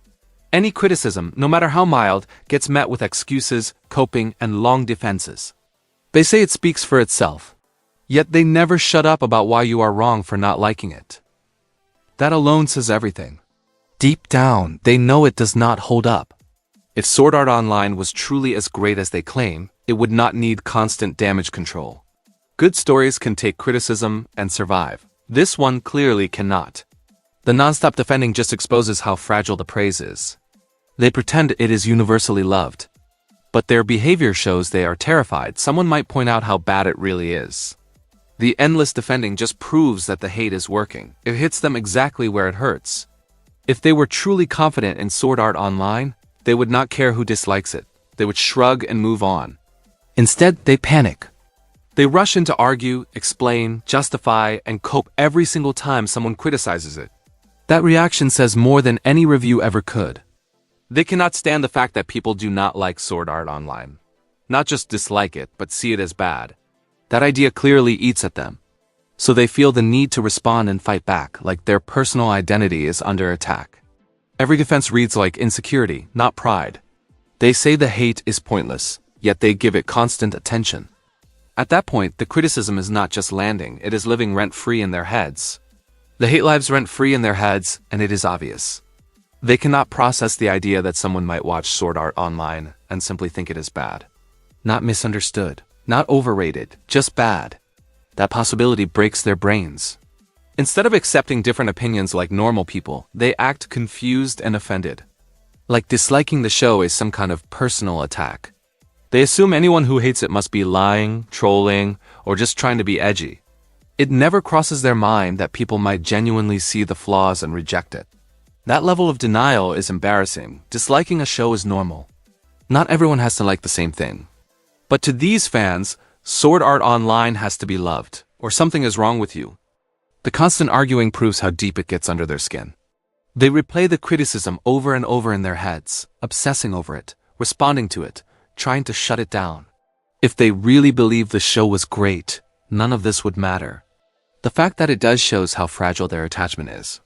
Any criticism, no matter how mild, gets met with excuses, coping, and long defenses. They say it speaks for itself. Yet they never shut up about why you are wrong for not liking it. That alone says everything. Deep down, they know it does not hold up. If Sword Art Online was truly as great as they claim, it would not need constant damage control. Good stories can take criticism and survive. This one clearly cannot. The non-stop defending just exposes how fragile the praise is. They pretend it is universally loved. But their behavior shows they are terrified someone might point out how bad it really is. The endless defending just proves that the hate is working. It hits them exactly where it hurts. If they were truly confident in Sword Art Online, they would not care who dislikes it. They would shrug and move on. Instead, they panic. They rush in to argue, explain, justify, and cope every single time someone criticizes it. That reaction says more than any review ever could. They cannot stand the fact that people do not like Sword Art Online. Not just dislike it, but see it as bad. That idea clearly eats at them. So they feel the need to respond and fight back, like their personal identity is under attack. Every defense reads like insecurity, not pride. They say the hate is pointless, yet they give it constant attention. At that point, the criticism is not just landing, it is living rent-free in their heads. The hate lives rent-free in their heads, and it is obvious. They cannot process the idea that someone might watch Sword Art Online and simply think it is bad. Not misunderstood, not overrated, just bad. That possibility breaks their brains. Instead of accepting different opinions like normal people, they act confused and offended. Like disliking the show is some kind of personal attack. They assume anyone who hates it must be lying, trolling, or just trying to be edgy. It never crosses their mind that people might genuinely see the flaws and reject it. That level of denial is embarrassing. Disliking a show is normal. Not everyone has to like the same thing. But to these fans, Sword Art Online has to be loved, or something is wrong with you. The constant arguing proves how deep it gets under their skin. They replay the criticism over and over in their heads, obsessing over it, responding to it, trying to shut it down. If they really believed the show was great, none of this would matter. The fact that it does shows how fragile their attachment is.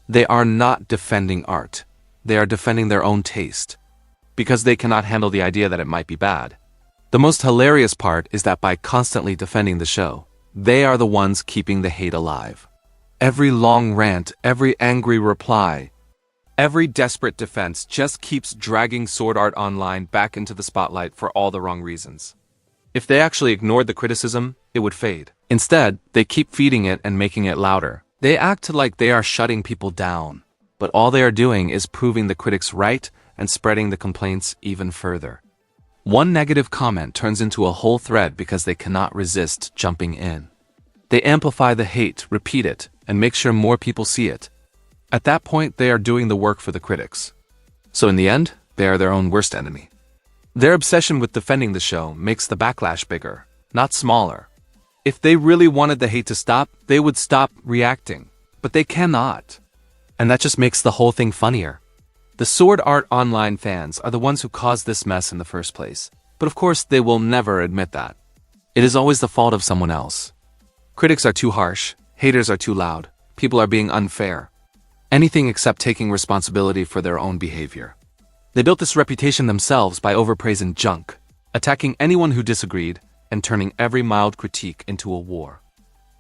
They are not defending art. They are defending their own taste. Because they cannot handle the idea that it might be bad. The most hilarious part is that by constantly defending the show, they are the ones keeping the hate alive. Every long rant, every angry reply, every desperate defense just keeps dragging Sword Art Online back into the spotlight for all the wrong reasons. If they actually ignored the criticism, it would fade. Instead, they keep feeding it and making it louder. They act like they are shutting people down, but all they are doing is proving the critics right and spreading the complaints even further. One negative comment turns into a whole thread because they cannot resist jumping in. They amplify the hate, repeat it, and make sure more people see it. At that point, they are doing the work for the critics. So in the end, they are their own worst enemy. Their obsession with defending the show makes the backlash bigger, not smaller. If they really wanted the hate to stop, they would stop reacting. But they cannot. And that just makes the whole thing funnier. The Sword Art Online fans are the ones who caused this mess in the first place. But of course, they will never admit that. It is always the fault of someone else. Critics are too harsh, haters are too loud, people are being unfair. Anything except taking responsibility for their own behavior. They built this reputation themselves by overpraising junk, attacking anyone who disagreed, and turning every mild critique into a war.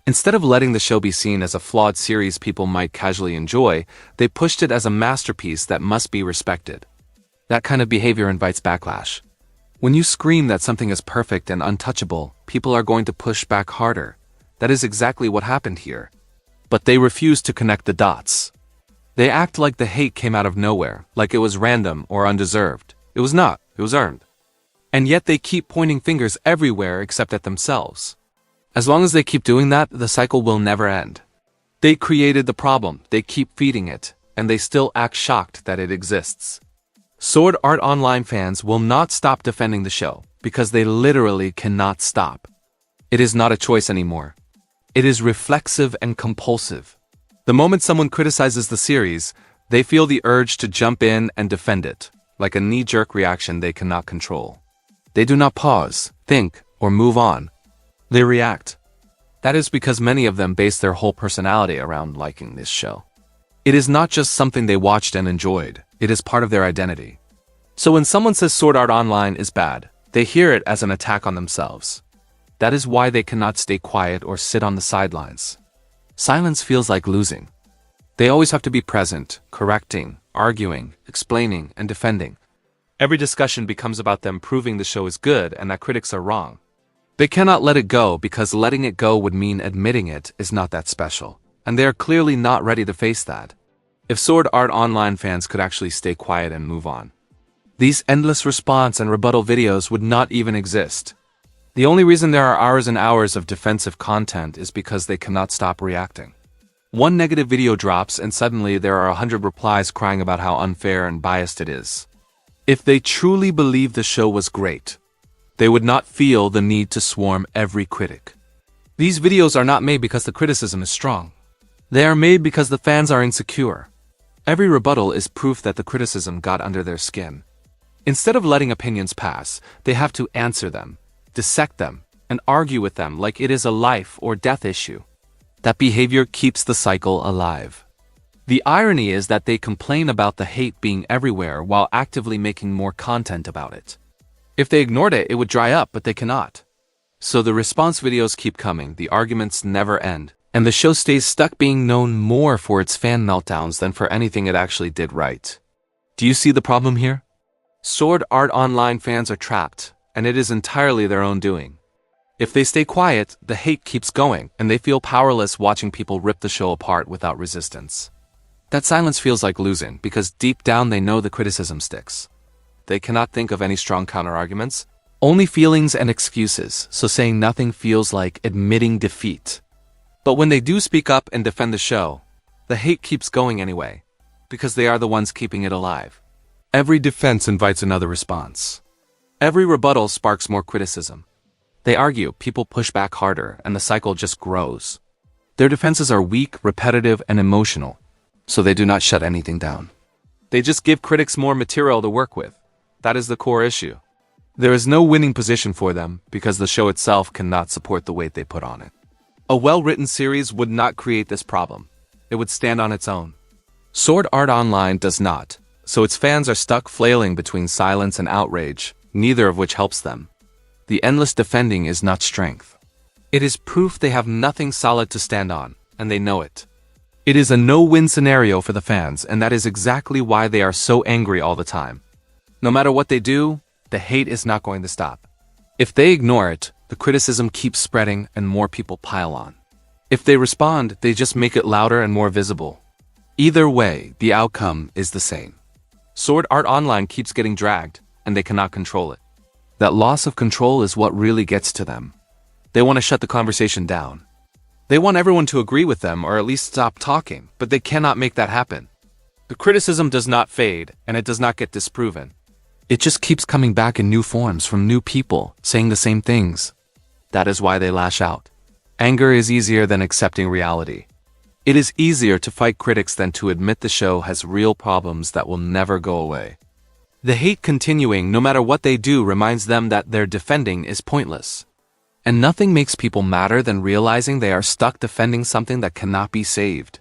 Instead of letting the show be seen as a flawed series people might casually enjoy, they pushed it as a masterpiece that must be respected. That kind of behavior invites backlash. When you scream that something is perfect and untouchable, people are going to push back harder. That is exactly what happened here. But they refuse to connect the dots. They act like the hate came out of nowhere, like it was random or undeserved. It was not, it was earned. And yet they keep pointing fingers everywhere except at themselves. As long as they keep doing that, the cycle will never end. They created the problem, they keep feeding it, and they still act shocked that it exists. Sword Art Online fans will not stop defending the show, because they literally cannot stop. It is not a choice anymore. It is reflexive and compulsive. The moment someone criticizes the series, they feel the urge to jump in and defend it, like a knee-jerk reaction they cannot control. They do not pause, think, or move on. They react. That is because many of them base their whole personality around liking this show. It is not just something they watched and enjoyed, it is part of their identity. So when someone says Sword Art Online is bad, they hear it as an attack on themselves. That is why they cannot stay quiet or sit on the sidelines. Silence feels like losing. They always have to be present, correcting, arguing, explaining, and defending. Every discussion becomes about them proving the show is good and that critics are wrong. They cannot let it go because letting it go would mean admitting it is not that special, and they are clearly not ready to face that. If Sword Art Online fans could actually stay quiet and move on, these endless response and rebuttal videos would not even exist. The only reason there are hours and hours of defensive content is because they cannot stop reacting. One negative video drops and suddenly there are 100 replies crying about how unfair and biased it is. If they truly believed the show was great, they would not feel the need to swarm every critic. These videos are not made because the criticism is strong. They are made because the fans are insecure. Every rebuttal is proof that the criticism got under their skin. Instead of letting opinions pass, they have to answer them, dissect them, and argue with them like it is a life or death issue. That behavior keeps the cycle alive. The irony is that they complain about the hate being everywhere while actively making more content about it. If they ignored it, it would dry up, but they cannot. So the response videos keep coming, the arguments never end, and the show stays stuck being known more for its fan meltdowns than for anything it actually did right. Do you see the problem here? Sword Art Online fans are trapped, and it is entirely their own doing. If they stay quiet, the hate keeps going, and they feel powerless watching people rip the show apart without resistance. That silence feels like losing, because deep down they know the criticism sticks. They cannot think of any strong counterarguments, only feelings and excuses, so saying nothing feels like admitting defeat. But when they do speak up and defend the show, the hate keeps going anyway, because they are the ones keeping it alive. Every defense invites another response. Every rebuttal sparks more criticism. They argue, people push back harder, and the cycle just grows. Their defenses are weak, repetitive, and emotional, so they do not shut anything down. They just give critics more material to work with. That is the core issue. There is no winning position for them because the show itself cannot support the weight they put on it. A well-written series would not create this problem. It would stand on its own. Sword Art Online does not, so its fans are stuck flailing between silence and outrage, neither of which helps them. The endless defending is not strength. It is proof they have nothing solid to stand on, and they know it. It is a no-win scenario for the fans, and that is exactly why they are so angry all the time. No matter what they do, the hate is not going to stop. If they ignore it, the criticism keeps spreading and more people pile on. If they respond, they just make it louder and more visible. Either way, the outcome is the same. Sword Art Online keeps getting dragged, and they cannot control it. That loss of control is what really gets to them. They want to shut the conversation down. They want everyone to agree with them or at least stop talking, but they cannot make that happen. The criticism does not fade, and it does not get disproven. It just keeps coming back in new forms from new people, saying the same things. That is why they lash out. Anger is easier than accepting reality. It is easier to fight critics than to admit the show has real problems that will never go away. The hate continuing no matter what they do reminds them that their defending is pointless. And nothing makes people madder than realizing they are stuck defending something that cannot be saved.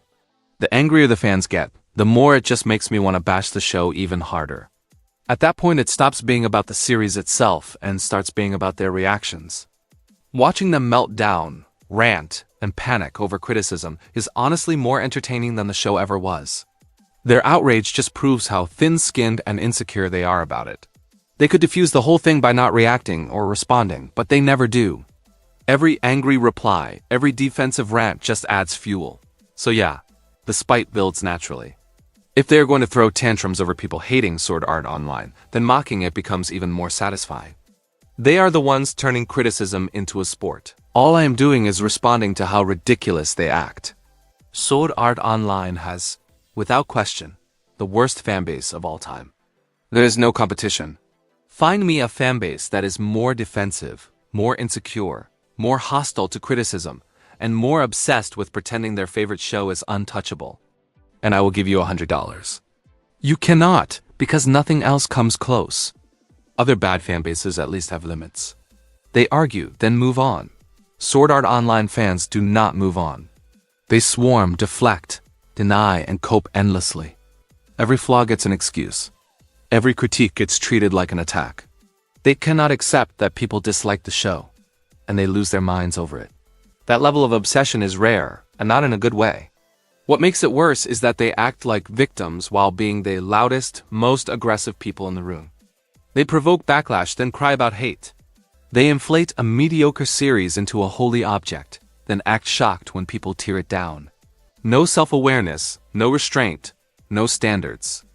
The angrier the fans get, the more it just makes me want to bash the show even harder. At that point, it stops being about the series itself and starts being about their reactions. Watching them melt down, rant, and panic over criticism is honestly more entertaining than the show ever was. Their outrage just proves how thin-skinned and insecure they are about it. They could diffuse the whole thing by not reacting or responding, but they never do. Every angry reply, every defensive rant just adds fuel. So yeah, the spite builds naturally. If they are going to throw tantrums over people hating Sword Art Online, then mocking it becomes even more satisfying. They are the ones turning criticism into a sport. All I am doing is responding to how ridiculous they act. Sword Art Online has, without question, the worst fanbase of all time. There is no competition. Find me a fanbase that is more defensive, more insecure, more hostile to criticism, and more obsessed with pretending their favorite show is untouchable. And I will give you $100. You cannot, because nothing else comes close. Other bad fanbases at least have limits. They argue, then move on. Sword Art Online fans do not move on. They swarm, deflect, deny, and cope endlessly. Every flaw gets an excuse. Every critique gets treated like an attack. They cannot accept that people dislike the show, and they lose their minds over it. That level of obsession is rare, and not in a good way. What makes it worse is that they act like victims while being the loudest, most aggressive people in the room. They provoke backlash, then cry about hate. They inflate a mediocre series into a holy object, then act shocked when people tear it down. No self-awareness, no restraint, no standards.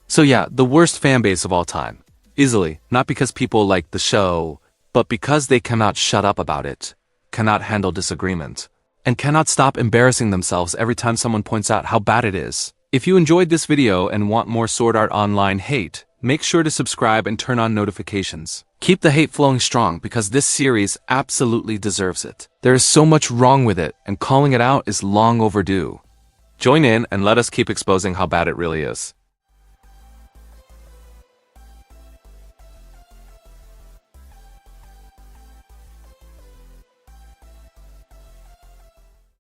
So yeah, the worst fanbase of all time. Easily, not because people like the show, but because they cannot shut up about it, cannot handle disagreement, and cannot stop embarrassing themselves every time someone points out how bad it is. If you enjoyed this video and want more Sword Art Online hate, make sure to subscribe and turn on notifications. Keep the hate flowing strong because this series absolutely deserves it. There is so much wrong with it, and calling it out is long overdue. Join in and let us keep exposing how bad it really is.